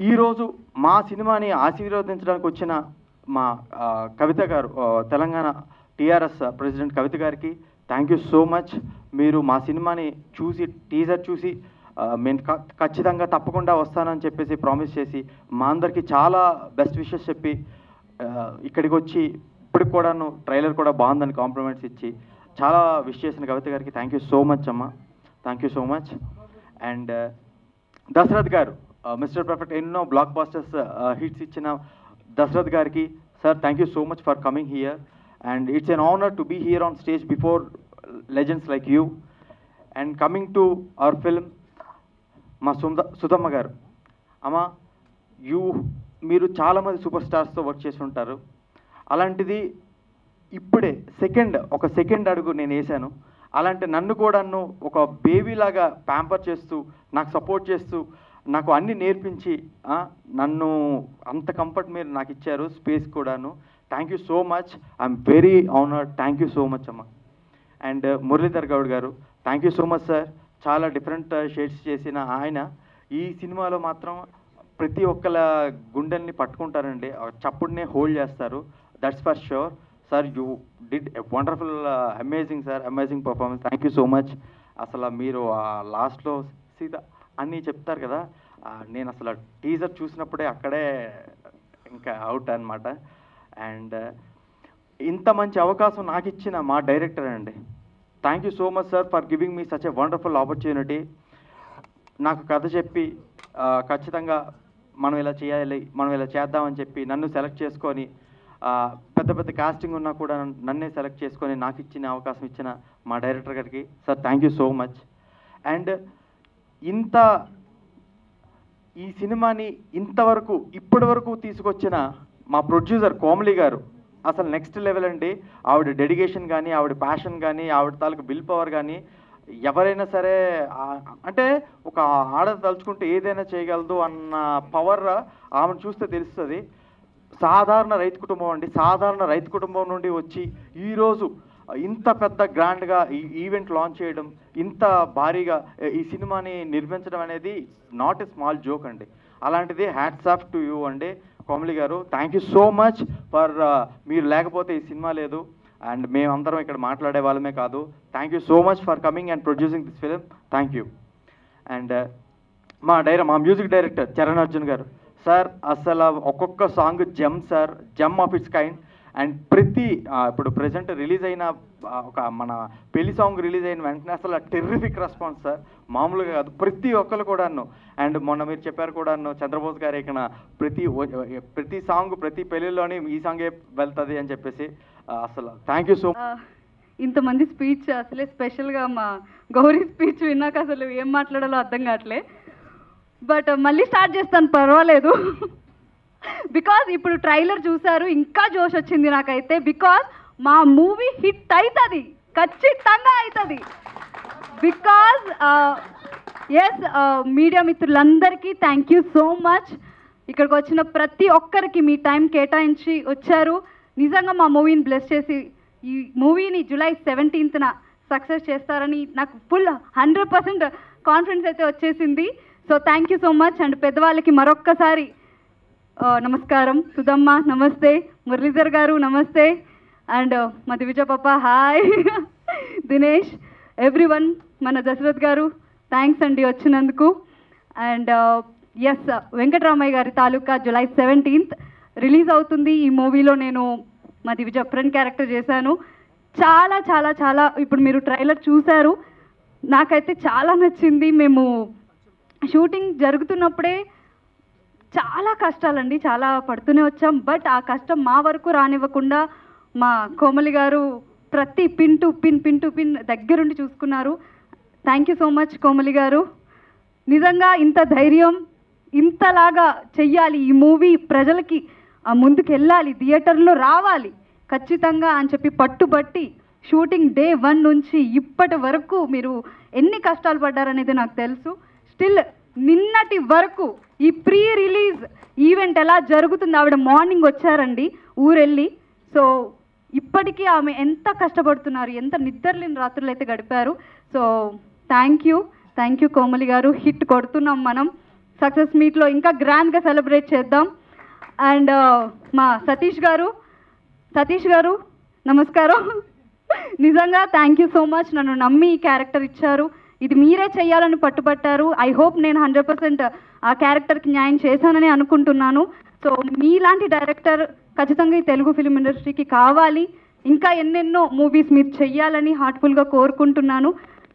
ఈరోజు మా సినిమాని ఆశీర్వదించడానికి వచ్చిన మా కవిత గారు, తెలంగాణ టీఆర్ఎస్ ప్రెసిడెంట్ కవిత గారికి థ్యాంక్ యూ సో మచ్. మీరు మా సినిమాని చూసి టీజర్ చూసి నేను ఖచ్చితంగా తప్పకుండా వస్తానని చెప్పేసి ప్రామిస్ చేసి మా అందరికీ చాలా బెస్ట్ విషెస్ చెప్పి ఇక్కడికి వచ్చి ఇప్పటికి కూడాను ట్రైలర్ కూడా బాగుందని కాంప్లిమెంట్స్ ఇచ్చి చాలా విష్ చేసిన కవిత గారికి థ్యాంక్ యూ సో మచ్ అమ్మ, thank you so much. And Dasarath గారు, మిస్టర్ పర్ఫెక్ట్ ఎన్నో బ్లాక్ బాస్టర్స్ హిట్స్ ఇచ్చిన దశరథ్ గారికి sir thank you so much for coming here and it's an honour to be here on stage before legends like you. And coming to our film, మా సుధమ్మ గారు, అమ్మ మీరు చాలామంది సూపర్ స్టార్స్తో వర్క్ చేసి ఉంటారు. అలాంటిది ఇప్పుడే ఒక సెకండ్ అడుగు నేను వేశాను. అలాంటి నన్ను కూడాను ఒక బేబీలాగా ప్యాంపర్ చేస్తూ నాకు సపోర్ట్ చేస్తూ నాకు అన్నీ నేర్పించి నన్ను అంత కంఫర్ట్ మీరు నాకు ఇచ్చారు, స్పేస్ కూడాను. Thank you so much, I'm very honoured, thank you so much అమ్మ. అండ్ మురళీధర్ గౌడ్ గారు, thank you so much sir. చాలా డిఫరెంట్ షేడ్స్ చేసిన ఆయన ఈ సినిమాలో మాత్రం ప్రతి ఒక్కల గుండెల్ని పట్టుకుంటారండి, చప్పుడునే హోల్డ్ చేస్తారు. That's for sure sir. You did a wonderful, amazing sir, amazing performance. Thank you so much. అసలు మీరు లాస్ట్లో సీత అన్నీ చెప్తారు కదా, నేను అసలు టీజర్ చూసినప్పుడే అక్కడే ఇంకా అవుట్ అనమాట. అండ్ ఇంత మంచి అవకాశం నాకు ఇచ్చిన మా డైరెక్టర్ అండి, thank you so much sir for giving me such a wonderful opportunity. నాకు కథ చెప్పి ఖచ్చితంగా మనం ఇలా చేయాలి, మనం ఇలా చేద్దామని చెప్పి నన్ను సెలెక్ట్ చేసుకొని పెద్ద పెద్ద కాస్టింగ్ ఉన్నా కూడా నన్నే సెలెక్ట్ చేసుకొని నాకు ఇచ్చిన అవకాశం ఇచ్చిన మా డైరెక్టర్ గారికి sir thank you so much. And ఈ సినిమాని ఇప్పటి వరకు తీసుకొచ్చిన మా ప్రొడ్యూసర్ కోమలి గారు అసలు నెక్స్ట్ లెవెల్ అండి. ఆవిడ డెడికేషన్ కానీ, ఆవిడ ప్యాషన్ కానీ, ఆవిడ తాలూకు విల్ పవర్ కానీ ఎవరైనా సరే అంటే ఒక ఆడ తలుచుకుంటే ఏదైనా చేయగలదు అన్న పవర్ ఆమెను చూస్తే తెలుస్తుంది. సాధారణ రైతు కుటుంబం అండి, సాధారణ రైతు కుటుంబం నుండి వచ్చి ఈరోజు ఇంత పెద్ద గ్రాండ్గా ఈ ఈవెంట్ లాంచ్ చేయడం, ఇంత భారీగా ఈ సినిమాని నిర్మించడం అనేది నాట్ ఎ స్మాల్ జోక్ అండి. అలాంటిది హ్యాట్స్ ఆఫ్ టు యూ అండి కోమలి గారు. Thank you so much for మీరు లేకపోతే ఈ సినిమా లేదు అండ్ మేమందరం ఇక్కడ మాట్లాడే వాళ్ళమే కాదు. Thank you so much for coming and producing this film. Thank you. And మా మ్యూజిక్ డైరెక్టర్ చరణ్ అర్జున్ గారు సార్, అసలు ఒక్కొక్క song gem sir, gem of it's kind. And ఇప్పుడు ప్రజెంట్ రిలీజ్ అయిన మన పెళ్లి సాంగ్ రిలీజ్ అయిన వెంటనే అసలు టెర్రిఫిక్ రెస్పాన్స్ సార్, మామూలుగా కాదు. ప్రతి ఒక్కరు కూడాను, అండ్ మొన్న మీరు చెప్పారు కూడాను చంద్రబోస్ గారు ఇక్కడ ప్రతి సాంగ్ ప్రతి పెళ్లిలోని ఈ సాంగే వెళ్తుంది అని చెప్పేసి అసలు థ్యాంక్ యూ సో మచ్. ఇంతమంది స్పీచ్ అసలే స్పెషల్గా మా గౌరీ స్పీచ్ విన్నాక అసలు ఏం మాట్లాడాలో అర్థం కావట్లే. బట్ మళ్ళీ స్టార్ట్ చేస్తాను, పర్వాలేదు. బికాజ్ ఇప్పుడు ట్రైలర్ చూసారు, ఇంకా జోష్ వచ్చింది నాకైతే. బికాజ్ మా మూవీ హిట్ అవుతుంది, ఖచ్చితంగా అవుతుంది. బికాజ్ ఎస్, మీడియా మిత్రులందరికీ థ్యాంక్ యూ సో మచ్. ఇక్కడికి వచ్చిన ప్రతి ఒక్కరికి మీ టైం కేటాయించి వచ్చారు. నిజంగా మా మూవీని బ్లెస్ చేసి ఈ మూవీని జూలై 17న సక్సెస్ చేస్తారని నాకు ఫుల్ 100% కాన్ఫిడెన్స్ అయితే వచ్చేసింది. So thank you so much. And పెద్దవాళ్ళకి మరొక్కసారి నమస్కారం. సుధమ్మ నమస్తే, మురళీధర్ గారు నమస్తే, అండ్ మా దివిజ పాప హాయ్, దినేష్, ఎవ్రీవన్, మన దశరథ్ గారు థ్యాంక్స్ అండి వచ్చినందుకు. అండ్ ఎస్, వెంకటరామయ్య గారి తాలూకా జూలై 17th రిలీజ్ అవుతుంది. ఈ మూవీలో నేను మా దివిజ ఫ్రెండ్ క్యారెక్టర్ చేశాను. చాలా చాలా చాలా ఇప్పుడు మీరు ట్రైలర్ చూశారు, నాకైతే చాలా నచ్చింది. మేము షూటింగ్ జరుగుతున్నప్పుడే చాలా కష్టాలండి, చాలా పడుతూనే వచ్చాం. బట్ ఆ కష్టం మా వరకు రానివ్వకుండా మా కోమలి గారు ప్రతి పిన్ టు పిన్ దగ్గరుండి చూసుకున్నారు. Thank you so much Komali గారు. నిజంగా ఇంత ధైర్యం, ఇంతలాగా చెయ్యాలి, ఈ మూవీ ప్రజలకి ముందుకు వెళ్ళాలి, థియేటర్లో రావాలి, ఖచ్చితంగా అని చెప్పి పట్టుబట్టి షూటింగ్ డే 1 నుంచి ఇప్పటి వరకు మీరు ఎన్ని కష్టాలు పడ్డారనేది నాకు తెలుసు. స్టిల్ నిన్నటి వరకు ఈ ప్రీ రిలీజ్ ఈవెంట్ ఎలా జరుగుతుంది, ఆవిడ మార్నింగ్ వచ్చారండి ఊరెళ్ళి. సో ఇప్పటికీ ఆమె ఎంత కష్టపడుతున్నారు, ఎంత నిద్రలేని రాత్రులు అయితే గడిపారు. సో థ్యాంక్ యూ కోమలి గారు. హిట్ కొడుతున్నాం మనం. సక్సెస్ మీట్లో ఇంకా గ్రాండ్గా సెలబ్రేట్ చేద్దాం. అండ్ మా సతీష్ గారు నమస్కారం. నిజంగా థ్యాంక్ యూ సో మచ్. నన్ను నమ్మి ఈ క్యారెక్టర్ ఇచ్చారు. ఇది మీరే చేయాలని పట్టుబట్టారు. ఐ హోప్ నేను 100% ఆ క్యారెక్టర్కి న్యాయం చేశానని అనుకుంటున్నాను. సో మీలాంటి డైరెక్టర్ ఖచ్చితంగా ఈ తెలుగు ఫిలిం ఇండస్ట్రీకి కావాలి. ఇంకా ఎన్నెన్నో మూవీస్ మీరు చెయ్యాలని హార్ట్ఫుల్గా కోరుకుంటున్నాను.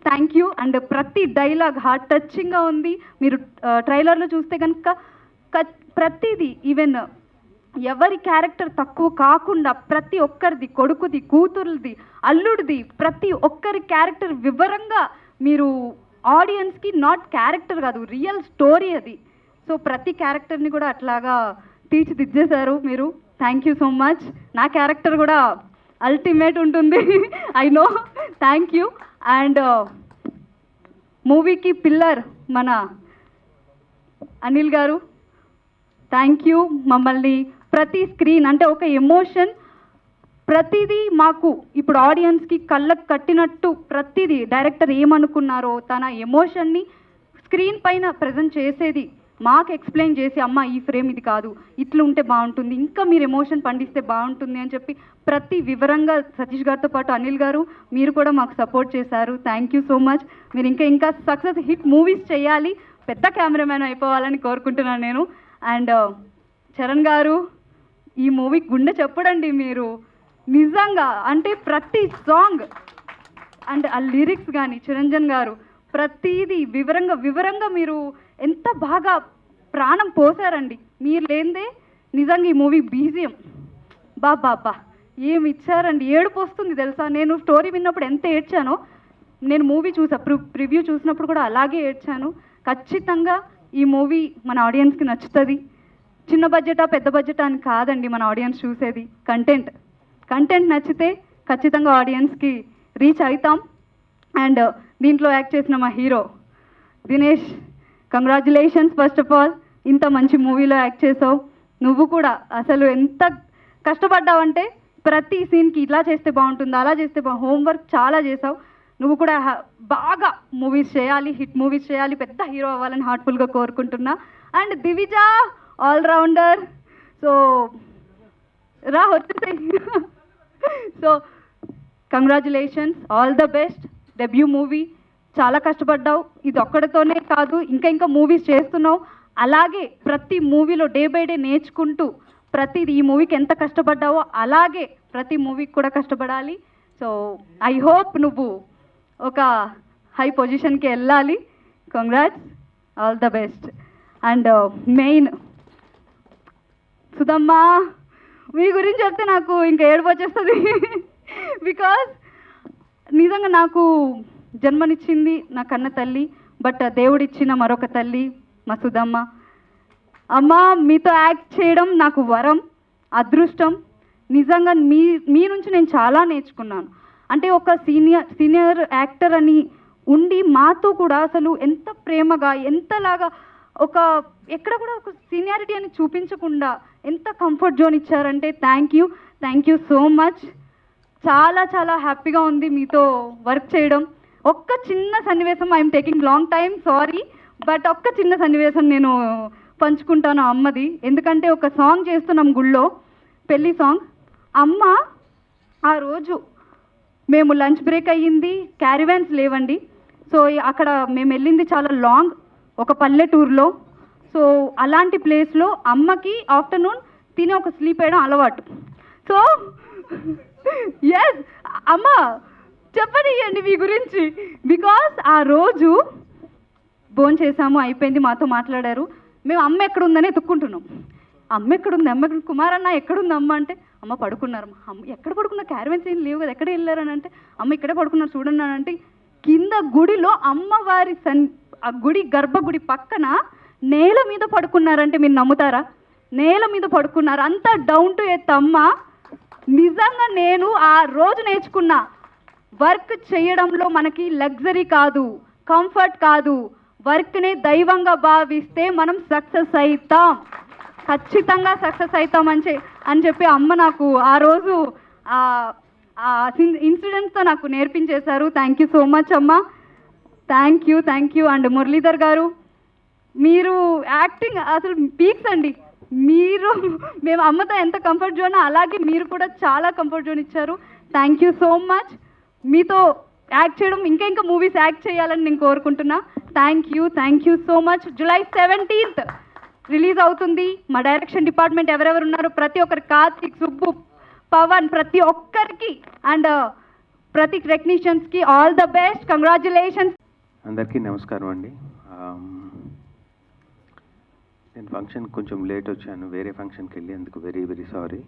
Thank you. అండ్ ప్రతి డైలాగ్ హార్ట్ టచింగ్గా ఉంది. మీరు ట్రైలర్లో చూస్తే కనుక ప్రతిదీ ఈవెన్ ఎవరి క్యారెక్టర్ తక్కువ కాకుండా ప్రతి ఒక్కరిది, కొడుకుది, కూతురుది, అల్లుడిది, ప్రతి ఒక్కరి క్యారెక్టర్ వివరంగా మీరు ఆడియన్స్కి నాట్ క్యారెక్టర్ కాదు రియల్ స్టోరీ అది. సో ప్రతి క్యారెక్టర్ని కూడా అట్లాగా తీర్చిదిద్దేశారు మీరు. Thank you so much. నా క్యారెక్టర్ కూడా అల్టిమేట్ ఉంటుంది. I know. Thank you. And మూవీకి పిల్లర్ మన అనిల్ గారు, థ్యాంక్ యూ. మమ్మల్ని ప్రతి స్క్రీన్ అంటే ఒక ఎమోషన్ ప్రతిదీ మాకు ఇప్పుడు ఆడియన్స్కి కళ్ళకు కట్టినట్టు ప్రతిదీ డైరెక్టర్ ఏమనుకున్నారో తన ఎమోషన్ని స్క్రీన్ పైన ప్రజెంట్ చేసేది మాకు ఎక్స్ప్లెయిన్ చేసి, అమ్మ ఈ ఫ్రేమ్ ఇది కాదు, ఇట్లా ఉంటే బాగుంటుంది, ఇంకా మీరు ఎమోషన్ పండిస్తే బాగుంటుంది అని చెప్పి ప్రతి వివరంగా సతీష్ గారితో పాటు అనిల్ గారు మీరు కూడా మాకు సపోర్ట్ చేశారు. Thank you so much. మీరు ఇంకా సక్సెస్ హిట్ మూవీస్ చేయాలి, పెద్ద కెమెరామ్యాన్ అయిపోవాలని కోరుకుంటున్నాను నేను. అండ్ చరణ్ గారు ఈ మూవీ గుండె చెప్పడండి మీరు. నిజంగా అంటే ప్రతి సాంగ్ అండ్ ఆ లిరిక్స్ కానీ చిరంజన్ గారు ప్రతిదీ వివరంగా మీరు ఎంత బాగా ప్రాణం పోసారండి. మీరు లేనిదే నిజంగా ఈ మూవీ బీజియం బాబా ఏమి ఇచ్చారండి. ఏడుపు వస్తుంది తెలుసా. నేను స్టోరీ విన్నప్పుడు ఎంత ఏడ్చానో, నేను మూవీ ప్రివ్యూ చూసినప్పుడు కూడా అలాగే ఏడ్చాను. ఖచ్చితంగా ఈ మూవీ మన ఆడియన్స్కి నచ్చుతుంది. చిన్న బడ్జెటా పెద్ద బడ్జెటా అని కాదండి మన ఆడియన్స్ చూసేది, కంటెంట్ నచ్చితే ఖచ్చితంగా ఆడియన్స్కి రీచ్ అవుతాం. అండ్ దీంట్లో యాక్ట్ చేసిన మా hero Dinesh, congratulations. First of all ఇంత మంచి మూవీలో యాక్ట్ చేసావు. నువ్వు కూడా అసలు ఎంత కష్టపడ్డావంటే ప్రతి సీన్కి ఇలా చేస్తే బాగుంటుంది, అలా చేస్తే హోంవర్క్ చాలా చేసావు. నువ్వు కూడా బాగా మూవీస్ చేయాలి, హిట్ మూవీస్ చేయాలి, పెద్ద హీరో అవ్వాలని హార్ట్ఫుల్గా కోరుకుంటున్నా. And Divija all rounder. సో వచ్చేసాయి. So congratulations, all the best. Debut movie చాలా కష్టపడ్డావు. ఇది ఒక్కడితోనే కాదు, ఇంకా మూవీస్ చేస్తున్నావు. అలాగే ప్రతి మూవీలో డే బై డే నేర్చుకుంటూ ప్రతిది ఈ మూవీకి ఎంత కష్టపడ్డావో అలాగే ప్రతి మూవీకి కూడా కష్టపడాలి. సో ఐ హోప్ నువ్వు ఒక హై పొజిషన్కి వెళ్ళాలి. Congrats, all the best. And main Sudhamma, మీ గురించి చెప్తే నాకు ఇంకా ఏడుపు వచ్చేస్తుంది. బికాజ్ నిజంగా నాకు జన్మనిచ్చింది నా కన్న తల్లి, బట్ దేవుడిచ్చిన మరొక తల్లి మా సుధమ్మ. అమ్మ మీతో యాక్ట్ చేయడం నాకు వరం, అదృష్టం. నిజంగా మీ నుంచి నేను చాలా నేర్చుకున్నాను. అంటే ఒక సీనియర్ యాక్టర్ అని ఉండి మాతో కూడా అసలు ఎంత ప్రేమగా ఎంతలాగా ఎక్కడ కూడా ఒక సీనియారిటీ అని చూపించకుండా ఎంత కంఫర్ట్ జోన్ ఇచ్చారంటే థ్యాంక్ యూ సో మచ్. చాలా హ్యాపీగా ఉంది మీతో వర్క్ చేయడం. ఒక్క చిన్న సన్నివేశం, I'm taking long time, sorry, but ఒక్క చిన్న సన్నివేశం నేను పంచుకుంటాను అమ్మది. ఎందుకంటే ఒక సాంగ్ చేస్తున్నాం గుళ్ళో, పెళ్ళి సాంగ్. అమ్మ ఆ రోజు మేము లంచ్ బ్రేక్ అయ్యింది, క్యారివాన్స్ లేవండి. సో అక్కడ మేము వెళ్ళింది చాలా లాంగ్, ఒక పల్లెటూరులో. సో అలాంటి ప్లేస్లో అమ్మకి ఆఫ్టర్నూన్ తిని ఒక స్లీప్ వేయడం అలవాటు. సో ఎస్ అమ్మ చెప్పనియండి మీ గురించి. బికాస్ ఆ రోజు భోజనం చేసాము, అయిపోయింది, మాతో మాట్లాడారు. మేము అమ్మ ఎక్కడుందని ఎత్తుక్కుంటున్నాం. అమ్మ ఎక్కడుంది, కుమారన్న ఎక్కడుంది అమ్మ అంటే, అమ్మ పడుకున్నారు. అమ్మ ఎక్కడ పడుకున్నా, క్యారవెన్స్ ఏం లేవు కదా, ఎక్కడ వెళ్ళారని అంటే, అమ్మ ఇక్కడే పడుకున్నారు చూడండి అంటే, కింద గుడిలో అమ్మవారి ఆ గుడి గర్భగుడి పక్కన నేల మీద పడుకున్నారంటే మీరు నమ్ముతారా? నేల మీద పడుకున్నారు. అంతా డౌన్ టు ఎత్ అమ్మ. నిజంగా నేను ఆ రోజు నేర్చుకున్న వర్క్ చేయడంలో మనకి లగ్జరీ కాదు, కంఫర్ట్ కాదు, వర్క్ని దైవంగా భావిస్తే మనం సక్సెస్ అవుతాం, ఖచ్చితంగా సక్సెస్ అవుతాం అని చెప్పి అమ్మ నాకు ఆ రోజు ఇన్సిడెంట్స్తో నాకు నేర్పించేశారు. థ్యాంక్ యూ సో మచ్ అమ్మ, థ్యాంక్ యూ. అండ్ మురళీధర్ గారు, మీరు యాక్టింగ్ అసలు పీక్స్ అండి. మేము అమ్మతో ఎంత కంఫర్ట్ జోన్ అలాగే మీరు కూడా చాలా కంఫర్ట్ జోన్ ఇచ్చారు. Thank you so much. మీతో యాక్ట్ చేయడం ఇంకా మూవీస్ యాక్ట్ చేయాలని నేను కోరుకుంటున్నా. Thank you so much. July 17th release అవుతుంది. మా డైరెక్షన్ డిపార్ట్మెంట్ ఎవరెవరు ఉన్నారో ప్రతి ఒక్కరు, కార్తిక్, సుబ్బు, పవన్, ప్రతి ఒక్కరికి అండ్ ప్రతి టెక్నీషియన్స్కి ఆల్ ద బెస్ట్, కంగ్రాచులేషన్స్. అందరికీ నమస్కారం అండి. నేను ఫంక్షన్ కొంచెం లేట్ వచ్చాను, వేరే ఫంక్షన్కి వెళ్ళి, అందుకు వెరీ సారీ.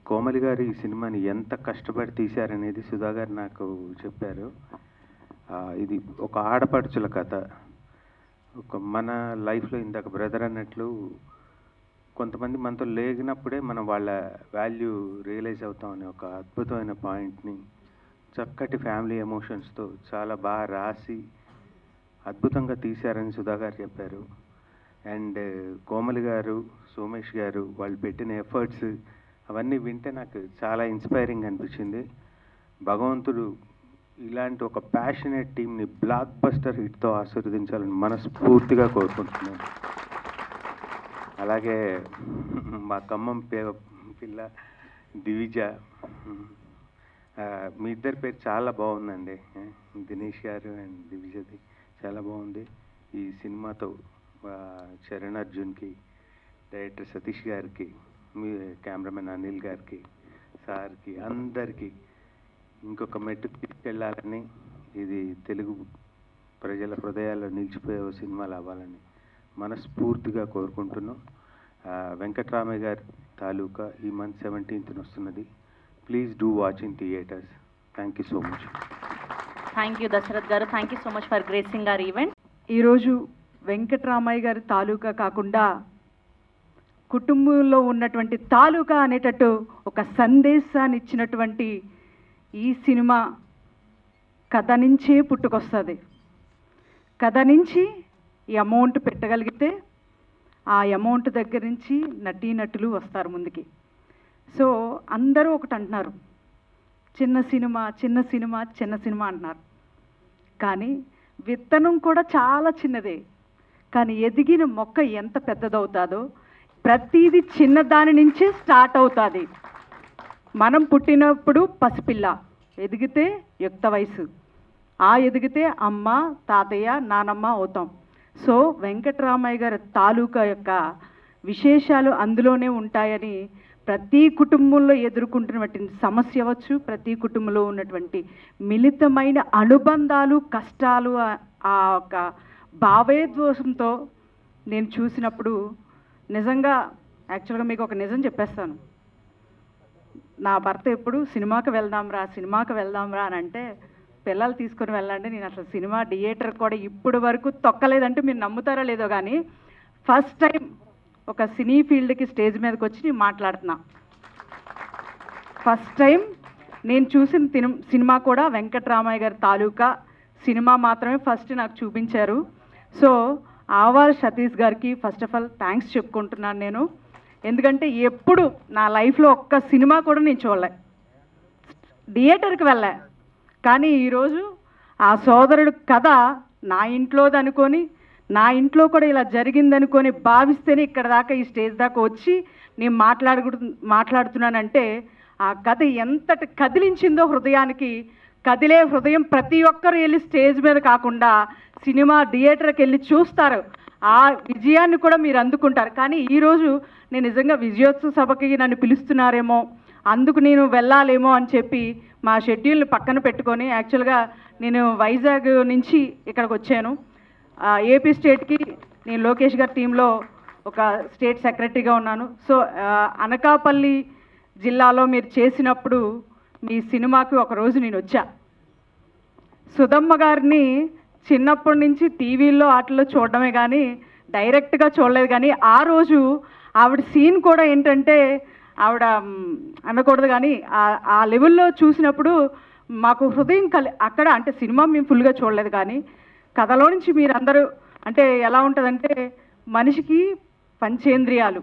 కోమలి గారు ఈ సినిమాని ఎంత కష్టపడి తీశారనేది సుధా గారు నాకు చెప్పారు. ఇది ఒక ఆడపడుచుల కథ. మన లైఫ్లో ఇందాక బ్రదర్ అన్నట్లు కొంతమంది మనతో లేగినప్పుడే మనం వాళ్ళ వాల్యూ రియలైజ్ అవుతామని ఒక అద్భుతమైన పాయింట్ని చక్కటి ఫ్యామిలీ ఎమోషన్స్తో చాలా బాగా రాసి అద్భుతంగా తీశారని సుధా గారు చెప్పారు. అండ్ కోమలి గారు, సోమేష్ గారు వాళ్ళు పెట్టిన ఎఫర్ట్స్ అవన్నీ వింటే నాకు చాలా ఇన్స్పైరింగ్ అనిపించింది. భగవంతుడు ఇలాంటి ఒక ప్యాషనేట్ టీమ్ని బ్లాక్ బస్టర్ హిట్తో ఆశీర్వదించాలని మనస్ఫూర్తిగా కోరుకుంటున్నాను. అలాగే మా ఖమ్మం పిల్ల దివిజ, మీ ఇద్దరి పేరు చాలా బాగుందండి. దినేష్ గారు అండ్ దివిజది చాలా బాగుంది. ఈ సినిమాతో చరణ్ అర్జున్కి, డైరెక్టర్ సతీష్ గారికి, మీ కెమెరామెన్ అనిల్ గారికి, సార్కి, అందరికీ ఇంకొక మెట్టు తీసుకెళ్ళాలని, ఇది తెలుగు ప్రజల హృదయాల్లో నిలిచిపోయే సినిమాలు అవ్వాలని మనస్ఫూర్తిగా కోరుకుంటున్నాం. వెంకట్రామయ్య గారి తాలూకా ఈ మంత్ 17th వస్తున్నది. Please do watch in theatres. Thank you so much. Thank you Dasharath garu. Thank you so much for gracing our event. ఈరోజు వెంకట్రామయ్య గారి తాలూకా కాకుండా కుటుంబంలో ఉన్నటువంటి తాలూకా అనేటట్టు ఒక సందేశాన్ని ఇచ్చినటువంటి ఈ సినిమా కథ నుంచే పుట్టుకొస్తుంది. కథ నుంచి ఈ అమౌంట్ పెట్టగలిగితే ఆ అమౌంట్ దగ్గర నుంచి నటీనటులు వస్తారు ముందుకి. సో అందరూ ఒకటి అంటున్నారు, చిన్న సినిమా అంటున్నారు. కానీ విత్తనం కూడా చాలా చిన్నదే, కానీ ఎదిగిన మొక్క ఎంత పెద్దదవుతుందో ప్రతిదీ చిన్నదాని నుంచే స్టార్ట్ అవుతుంది. మనం పుట్టినప్పుడు పసిపిల్ల, ఎదిగితే యుక్త వయసు, ఎదిగితే అమ్మ, తాతయ్య, నానమ్మ అవుతాం. సో వెంకట్రామయ్య గారి తాలూకా యొక్క విశేషాలు అందులోనే ఉంటాయని, ప్రతి కుటుంబంలో ఎదుర్కొంటున్నటువంటి సమస్య అవ్వచ్చు, ప్రతి కుటుంబంలో ఉన్నటువంటి మిళితమైన అనుబంధాలు, కష్టాలు, ఆ ఒక భావోద్వేషంతో నేను చూసినప్పుడు నిజంగా యాక్చువల్గా మీకు ఒక నిజం చెప్పేస్తాను. నా భర్త ఎప్పుడు సినిమాకి వెళ్దాంరా అని అంటే, పిల్లలు తీసుకొని వెళ్ళండి, నేను అసలు సినిమా థియేటర్ కూడా ఇప్పుడు వరకు తొక్కలేదంటే మీరు నమ్ముతారో లేదో, కానీ ఫస్ట్ టైం ఒక సినీ ఫీల్డ్కి స్టేజ్ మీదకి వచ్చి నేను మాట్లాడుతున్నా. ఫస్ట్ టైం నేను చూసిన సినిమా కూడా వెంకట్రామయ్య గారి తాలూకా సినిమా మాత్రమే ఫస్ట్ నాకు చూపించారు. సో ఆవాల్ సతీష్ గారికి ఫస్ట్ ఆఫ్ ఆల్ థ్యాంక్స్ చెప్పుకుంటున్నాను నేను. ఎందుకంటే ఎప్పుడు నా లైఫ్లో ఒక్క సినిమా కూడా నేను చూడలే, థియేటర్కి వెళ్ళా. కానీ ఈరోజు ఆ సోదరుడు కథ నా ఇంట్లోది అనుకొని, నా ఇంట్లో కూడా ఇలా జరిగిందనుకొని భావిస్తేనే ఇక్కడ దాకా ఈ స్టేజ్ దాకా వచ్చి నేను మాట్లాడుతున్నానంటే ఆ కథ ఎంతటి కదిలించిందో హృదయానికి. కదిలే హృదయం ప్రతి ఒక్కరు వెళ్ళి స్టేజ్ మీద కాకుండా సినిమా థియేటర్కి వెళ్ళి చూస్తారు, ఆ విజయాన్ని కూడా మీరు అందుకుంటారు. కానీ ఈరోజు నేను నిజంగా విజయోత్సవ సభకి నన్ను పిలుస్తున్నారేమో, అందుకు నేను వెళ్ళాలేమో అని చెప్పి మా షెడ్యూల్ని పక్కన పెట్టుకొని, యాక్చువల్గా నేను వైజాగ్ నుంచి ఇక్కడికి వచ్చాను. ఏపీ స్టేట్కి నేను లోకేష్ గారి టీంలో ఒక స్టేట్ సెక్రటరీగా ఉన్నాను. సో అనకాపల్లి జిల్లాలో మీరు చేసినప్పుడు మీ సినిమాకి ఒకరోజు నేను వచ్చా. సుధమ్మ గారిని చిన్నప్పటి నుంచి టీవీల్లో వాటిల్లో చూడడమే కానీ డైరెక్ట్గా చూడలేదు. కానీ ఆ రోజు ఆవిడ సీన్ కూడా ఏంటంటే ఆవిడ అనకూడదు కానీ ఆ లెవెల్లో చూసినప్పుడు మాకు హృదయం అక్కడ అంటే సినిమా మేము ఫుల్గా చూడలేదు కానీ కథలో నుంచి మీరందరూ అంటే ఎలా ఉంటుందంటే మనిషికి పంచేంద్రియాలు,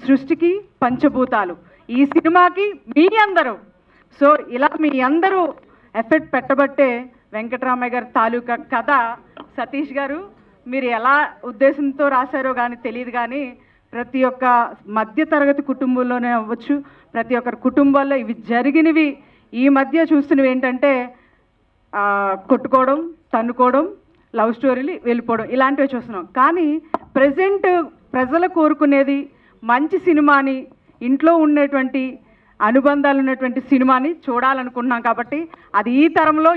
సృష్టికి పంచభూతాలు, ఈ సినిమాకి మీ అందరూ సో ఇలా మీ అందరూ ఎఫెక్ట్ పెట్టబట్టే వెంకటరామయ్య గారి తాలూకా కథ సతీష్ గారు మీరు ఎలా ఉద్దేశంతో రాశారో కానీ తెలియదు కానీ ప్రతి ఒక్క మధ్యతరగతి కుటుంబంలోనే అవ్వచ్చు, ప్రతి ఒక్కరి కుటుంబాల్లో ఇవి జరిగినవి ఈ మధ్య చూస్తున్నవి ఏంటంటే కొట్టుకోవడం, తన్నుకోవడం, లవ్ స్టోరీలు వెళ్ళిపోవడం ఇలాంటివి చూస్తున్నాం. కానీ ప్రజెంట్ ప్రజలు కోరుకునేది మంచి సినిమాని, ఇంట్లో ఉండేటువంటి అనుబంధాలు ఉన్నటువంటి సినిమాని చూడాలనుకుంటున్నాం. కాబట్టి అది ఈ తరంలో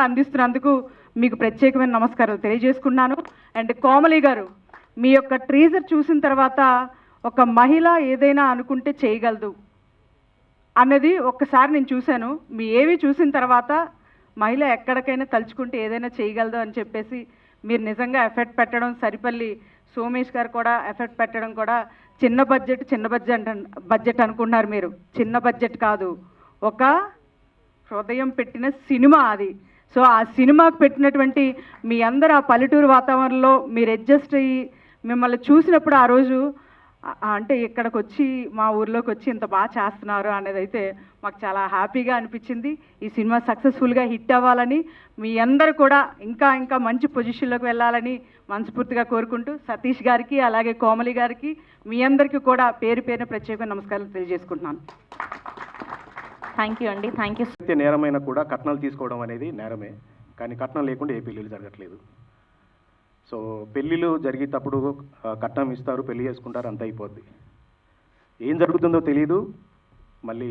అందిస్తున్నందుకు మీకు ప్రత్యేకమైన నమస్కారాలు తెలియజేసుకున్నాను. అండ్ కోమలి గారు మీ యొక్క ట్రీజర్ చూసిన తర్వాత ఒక మహిళ ఏదైనా అనుకుంటే చేయగలదు అన్నది ఒక్కసారి నేను చూశాను. మీ ఏవి చూసిన తర్వాత మహిళ ఎక్కడికైనా తలుచుకుంటే ఏదైనా చేయగలదు అని చెప్పేసి మీరు నిజంగా ఎఫెక్ట్ పెట్టడం, సరిపల్లి సోమేష్ గారు కూడా ఎఫెక్ట్ పెట్టడం కూడా చిన్న బడ్జెట్ అనుకున్నారు మీరు. చిన్న బడ్జెట్ కాదు, ఒక హృదయం పెట్టిన సినిమా అది. సో ఆ సినిమాకు పెట్టినటువంటి మీ అందరు ఆ పల్లెటూరు వాతావరణంలో మీరు అడ్జస్ట్ అయ్యి మిమ్మల్ని చూసినప్పుడు ఆ రోజు అంటే ఇక్కడికి వచ్చి మా ఊర్లోకి వచ్చి ఇంత బాగా చేస్తున్నారు అనేది అయితే మాకు చాలా హ్యాపీగా అనిపించింది. ఈ సినిమా సక్సెస్ఫుల్గా హిట్ అవ్వాలని మీ అందరూ కూడా ఇంకా మంచి పొజిషన్లోకి వెళ్ళాలని మనస్ఫూర్తిగా కోరుకుంటూ సతీష్ గారికి అలాగే కోమలి గారికి మీ అందరికీ కూడా పేరు పేరున ప్రత్యేక నమస్కారాలు తెలియజేసుకుంటున్నాను. థ్యాంక్ యూ అండి. Thank you. నేరమైన కూడా కట్నాలు తీసుకోవడం అనేది నేరమే, కానీ కట్నం లేకుండా ఏ పెళ్ళిళ్ళు జరగట్లేదు. సో పెళ్ళిళ్ళు జరిగేటప్పుడు కట్నం ఇస్తారు, పెళ్లి చేసుకుంటారు, అంత అయిపోద్ది. ఏం జరుగుతుందో తెలియదు, మళ్ళీ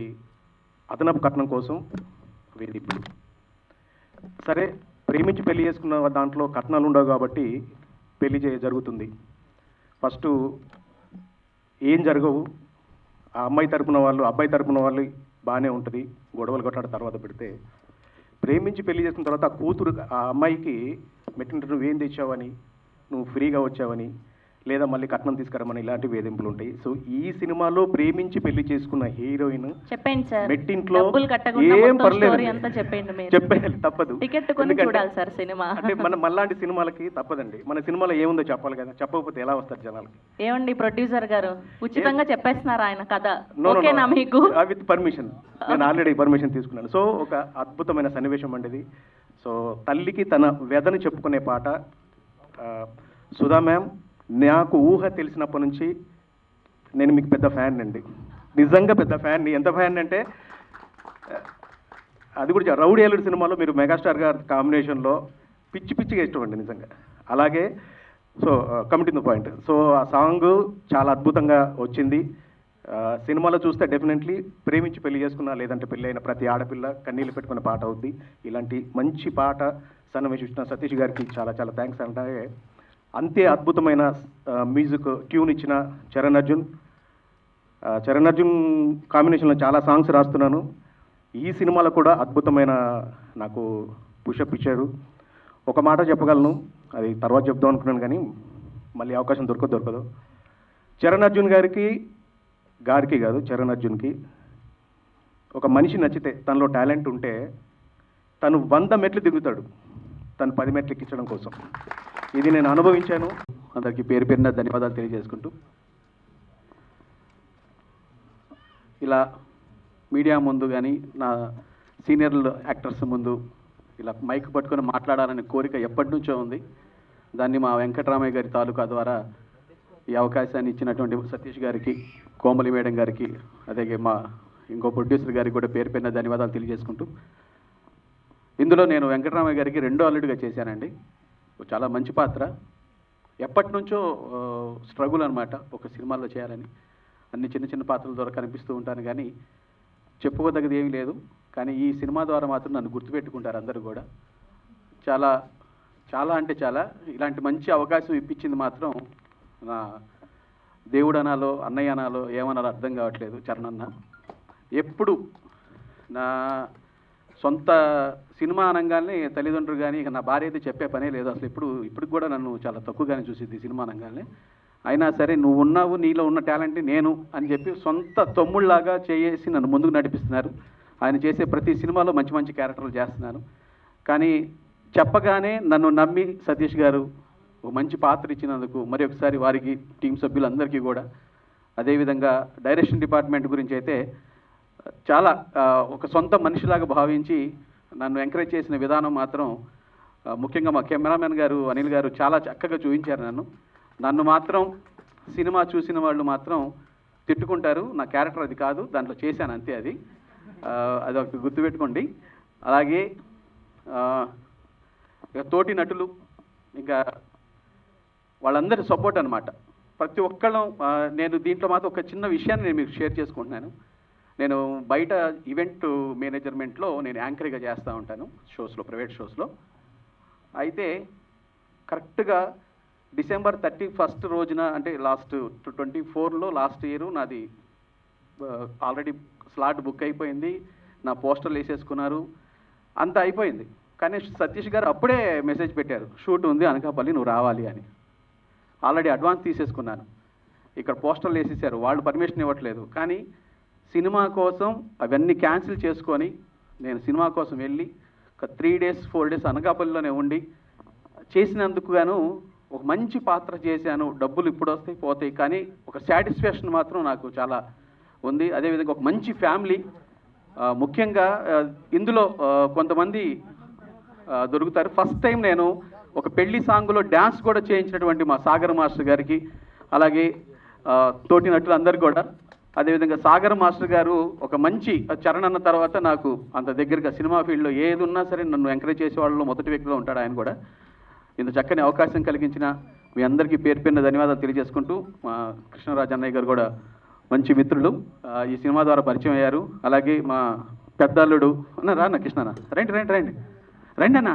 అదనపు కట్నం కోసం వేధింపులు. సరే ప్రేమించి పెళ్లి చేసుకున్న దాంట్లో కట్నాలు ఉండవు కాబట్టి పెళ్లి జరుగుతుంది. ఫస్ట్ ఏం జరగవు, ఆ అమ్మాయి తరపున వాళ్ళు అబ్బాయి తరపున వాళ్ళు బాగానే ఉంటుంది, గొడవలు కొట్టాడు. తర్వాత పెడితే ప్రేమించి పెళ్లి చేసుకున్న తర్వాత ఆ కూతురు ఆ అమ్మాయికి మెట్టిన నువ్వేం తెచ్చావని, నువ్వు ఫ్రీగా వచ్చావని, లేదా మళ్ళీ కట్నం తీసుకురమని ఇలాంటి వేధింపులు ఉంటాయి. సో ఈ సినిమాలో ప్రేమించి పెళ్లి చేసుకున్న హీరోయిన్ చెప్పండి సార్, మెట్టింట్లో ఏం పర్లేదు చెప్పేయాలి, తప్పదు. టికెట్ కొని చూడాలి సార్ సినిమా. అంటే మన మళ్ళాంటి సినిమాలకి తప్పదండి, మన సినిమాలో ఏముందో చెప్పాలి కదా, చెప్పకపోతే ఎలా వస్తారు జనాలకి. ఏమండి ప్రొడ్యూసర్ గారు ఉచితంగా చెప్పేస్తున్నారు ఆయన కథ, ఓకేనా మీకు? విత్ పర్మిషన్, నేను ఆల్రెడీ పర్మిషన్ తీసుకున్నాను. సో ఒక అద్భుతమైన సన్నివేశం అండి. సో తల్లికి తన వ్యధను చెప్పుకునే పాట. సుధా మ్యామ్, నాకు ఊహ తెలిసినప్పటి నుంచి నేను మీకు పెద్ద ఫ్యాన్ అండి, నిజంగా పెద్ద ఫ్యాన్. ఎంత ఫ్యాన్ అంటే అది కూడా రౌడీ అల్లుడు సినిమాలో మీరు మెగాస్టార్ గారి కాంబినేషన్లో పిచ్చిగా ఇష్టం అండి నిజంగా. అలాగే so committee the point. So ఆ సాంగ్ చాలా అద్భుతంగా వచ్చింది. సినిమాలో చూస్తే డెఫినెట్లీ ప్రేమించి పెళ్లి చేసుకున్నా లేదంటే పెళ్ళి అయిన ప్రతి ఆడపిల్ల కన్నీళ్ళు పెట్టుకునే పాట అవుద్ది. ఇలాంటి మంచి పాట సన్నివేశించిన సతీష్ గారికి చాలా థ్యాంక్స్. అంటే అంతే అద్భుతమైన మ్యూజిక్ ట్యూన్ ఇచ్చిన చరణ్ అర్జున్ కాంబినేషన్లో చాలా సాంగ్స్ రాస్తున్నాను. ఈ సినిమాలో కూడా అద్భుతమైన నాకు పుషప్ ఇచ్చారు. ఒక మాట చెప్పగలను, అది తర్వాత చెప్దాం అనుకున్నాను కానీ మళ్ళీ అవకాశం దొరకదు. చరణ్ అర్జున్కి ఒక మనిషి నచ్చితే, తనలో టాలెంట్ ఉంటే తను 100 మెట్లు దిగుతాడు, తను 10 మెట్లు ఎక్కించడం కోసం. ఇది నేను అనుభవించాను. అందరికీ పేరు పేరున ధన్యవాదాలు తెలియజేసుకుంటూ, ఇలా మీడియా ముందు కానీ నా సీనియర్ యాక్టర్స్ ముందు ఇలా మైక్ పట్టుకొని మాట్లాడాలనే కోరిక ఎప్పటి నుంచో ఉంది. దాన్ని మా వెంకటరామయ్య గారి తాలూకా ద్వారా ఈ అవకాశాన్ని ఇచ్చినటువంటి సతీష్ గారికి, కోమలి మేడం గారికి, అలాగే మా ఇంకో ప్రొడ్యూసర్ గారికి కూడా పేరు పేరున ధన్యవాదాలు తెలియజేసుకుంటూ, ఇందులో నేను వెంకటరామయ్య గారికి 2వ అల్లుడిగా చేశానండి. చాలా మంచి పాత్ర. ఎప్పటి నుంచో స్ట్రగుల్ అనమాట ఒక సినిమాలో చేయాలని. అన్ని చిన్న పాత్రల ద్వారా కనిపిస్తూ ఉంటాను కానీ చెప్పుకోదగ్గది ఏమీ లేదు. కానీ ఈ సినిమా ద్వారా మాత్రం నన్ను గుర్తుపెట్టుకుంటారు అందరూ కూడా. చాలా అంటే చాలా ఇలాంటి మంచి అవకాశం ఇప్పించింది మాత్రం నా దేవుడు అనాలో అన్నయ్య అనాలో ఏమనాలో అర్థం కావట్లేదు. చరణ్ ఎప్పుడు నా సొంత సినిమా అనగానే తల్లిదండ్రులు కానీ ఇక నా భార్య అయితే చెప్పే పనే లేదు అసలు. ఇప్పుడు కూడా నన్ను చాలా తక్కువగానే చూసిద్ది సినిమా అనగానే. అయినా సరే నువ్వు ఉన్నావు, నీలో ఉన్న టాలెంట్ నేను అని చెప్పి సొంత తమ్ముళ్ళలాగా చేసి నన్ను ముందుకు నడిపిస్తున్నారు. ఆయన చేసే ప్రతి సినిమాలో మంచి మంచి క్యారెక్టర్లు చేస్తున్నాను. కానీ చెప్పగానే నన్ను నమ్మి సతీష్ గారు ఒక మంచి పాత్ర ఇచ్చినందుకు మరి ఒకసారి వారికి టీం సభ్యులందరికీ కూడా, అదేవిధంగా డైరెక్షన్ డిపార్ట్మెంట్ గురించి అయితే చాలా ఒక సొంత మనిషిలాగా భావించి నన్ను ఎంకరేజ్ చేసిన విధానం మాత్రం ముఖ్యంగా మా కెమెరామెన్ గారు అనిల్ గారు చాలా చక్కగా చూపించారు. నన్ను మాత్రం సినిమా చూసిన వాళ్ళు మాత్రం తిట్టుకుంటారు, నా క్యారెక్టర్ అది కాదు, దాంట్లో చేశాను అంతే. అది ఒక గుర్తుపెట్టుకోండి. అలాగే ఇక తోటి నటులు, ఇంకా వాళ్ళందరి సపోర్ట్ అనమాట. ప్రతి ఒక్కళ్ళం నేను దీంట్లో మాత్రం ఒక చిన్న విషయాన్ని నేను మీకు షేర్ చేసుకుంటున్నాను. నేను బయట ఈవెంట్ మేనేజ్మెంట్లో నేను యాంకర్గా చేస్తూ ఉంటాను షోస్లో, ప్రైవేట్ షోస్లో. అయితే కరెక్ట్గా December 31 రోజున, అంటే లాస్ట్ 24లో లాస్ట్ ఇయర్ నాది ఆల్రెడీ స్లాట్ బుక్ అయిపోయింది, నా పోస్టర్లు వేసేసుకున్నారు, అంతా అయిపోయింది. కానీ సతీష్ గారు అప్పుడే మెసేజ్ పెట్టారు, షూట్ ఉంది అనకాపల్లి, నువ్వు రావాలి అని. ఆల్రెడీ అడ్వాన్స్ తీసేసుకున్నాను, ఇక్కడ పోస్టర్లు వేసేసారు, వాళ్ళు పర్మిషన్ ఇవ్వట్లేదు. కానీ సినిమా కోసం అవన్నీ క్యాన్సిల్ చేసుకొని నేను సినిమా కోసం వెళ్ళి ఒక 3 days 4 days అనకాపల్లిలోనే ఉండి చేసినందుకు గాను ఒక మంచి పాత్ర చేశాను. డబ్బులు ఇప్పుడు వస్తాయి పోతాయి, కానీ ఒక సాటిస్ఫాక్షన్ మాత్రం నాకు చాలా ఉంది. అదేవిధంగా ఒక మంచి ఫ్యామిలీ, ముఖ్యంగా ఇందులో కొంతమంది దొరుకుతారు. ఫస్ట్ టైం నేను ఒక పెళ్లి సాంగ్లో డ్యాన్స్ కూడా చేయించినటువంటి మా సాగర్ మాస్టర్ గారికి, అలాగే తోటి నటులందరికీ కూడా, అదేవిధంగా సాగర్ మాస్టర్ గారు ఒక మంచి చరణ్ అన్న తర్వాత నాకు అంత దగ్గరగా సినిమా ఫీల్డ్లో ఏది ఉన్నా సరే నన్ను ఎంకరేజ్ చేసే వాళ్ళలో మొదటి వ్యక్తిలో ఉంటాడు ఆయన కూడా. ఇంత చక్కని అవకాశం కలిగించిన మీ అందరికీ పేరు పేరున ధన్యవాదాలు తెలియజేసుకుంటూ, మా కృష్ణరాజు అన్నయ్య గారు కూడా మంచి మిత్రులు, ఈ సినిమా ద్వారా పరిచయం అయ్యారు. అలాగే మా పెద్దల్లుడు అన్నారా అన్న కృష్ణన్న, రండి రండి రండి రండి అన్న.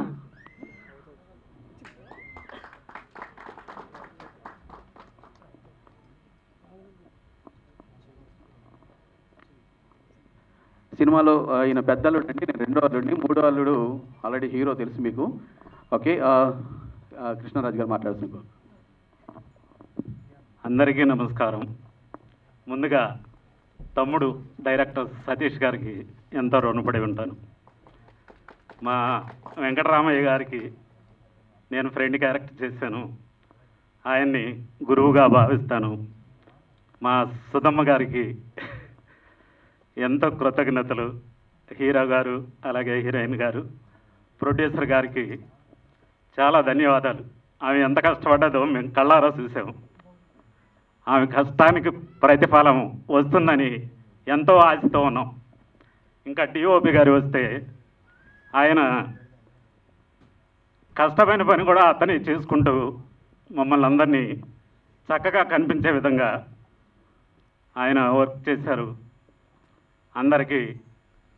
సినిమాలో ఈయన పెద్దల్లుడు అంటే నేను రెండో అల్లుడిని, మూడో అల్లుడు ఆల్రెడీ హీరో తెలుసు మీకు. ఓకే, కృష్ణరాజు గారు మాట్లాడుతున్నారు. అందరికీ నమస్కారం. ముందుగా తమ్ముడు డైరెక్టర్ సతీష్ గారికి ఎంతో రుణపడి ఉంటాను. మా వెంకటరామయ్య గారికి నేను ఫ్రెండ్ క్యారెక్టర్ చేశాను, ఆయన్ని గురువుగా భావిస్తాను. మా సుధమ్మ గారికి ఎంతో కృతజ్ఞతలు. హీరో గారు, అలాగే హీరోయిన్ గారు, ప్రొడ్యూసర్ గారికి చాలా ధన్యవాదాలు. ఆమె ఎంత కష్టపడ్డదో మేము కళ్ళారా చూసాము. ఆమె కష్టానికి ప్రతిఫలం వస్తుందని ఎంతో ఆశతో ఉన్నాం. ఇంకా డిఓపి గారు వస్తే ఆయన కష్టమైన పని కూడా అతనే చేసుకుంటూ మమ్మల్ని అందరినీ చక్కగా కనిపించే విధంగా ఆయన వర్క్ చేశారు. అందరికీ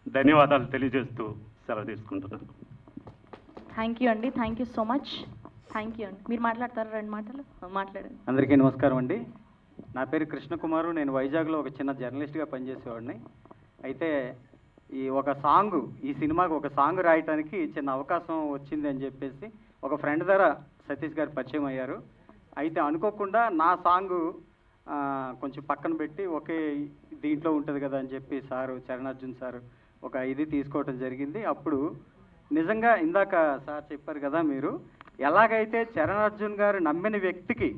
ధన్యవాదాలు తెలియజేస్తూ సెలవు తీసుకుంటున్నాను. థ్యాంక్ యూ అండి, thank you so much. Thank you అండి. మీరు మాట్లాడతారా 2 మాటలు? మాట్లాడండి. అందరికీ నమస్కారం అండి. నా పేరు కృష్ణకుమారు. నేను వైజాగ్లో ఒక చిన్న జర్నలిస్ట్గా పనిచేసేవాడిని. అయితే ఒక సాంగ్, ఈ సినిమాకి ఒక సాంగ్ రాయటానికి చిన్న అవకాశం వచ్చింది అని చెప్పేసి ఒక ఫ్రెండ్ ద్వారా సతీష్ గారు పరిచయం అయ్యారు. అయితే అనుకోకుండా నా సాంగ్ కొంచెం పక్కన పెట్టి ఒకే దీంట్లో ఉంటుంది కదా అని చెప్పి చరణార్జున్ సారు ఒక ఇది తీసుకోవటం జరిగింది. అప్పుడు నిజంగా ఇందాక సార్ చెప్పారు కదా, మీరు ఎలాగైతే చరణార్జున్ గారు నమ్మిన వ్యక్తికి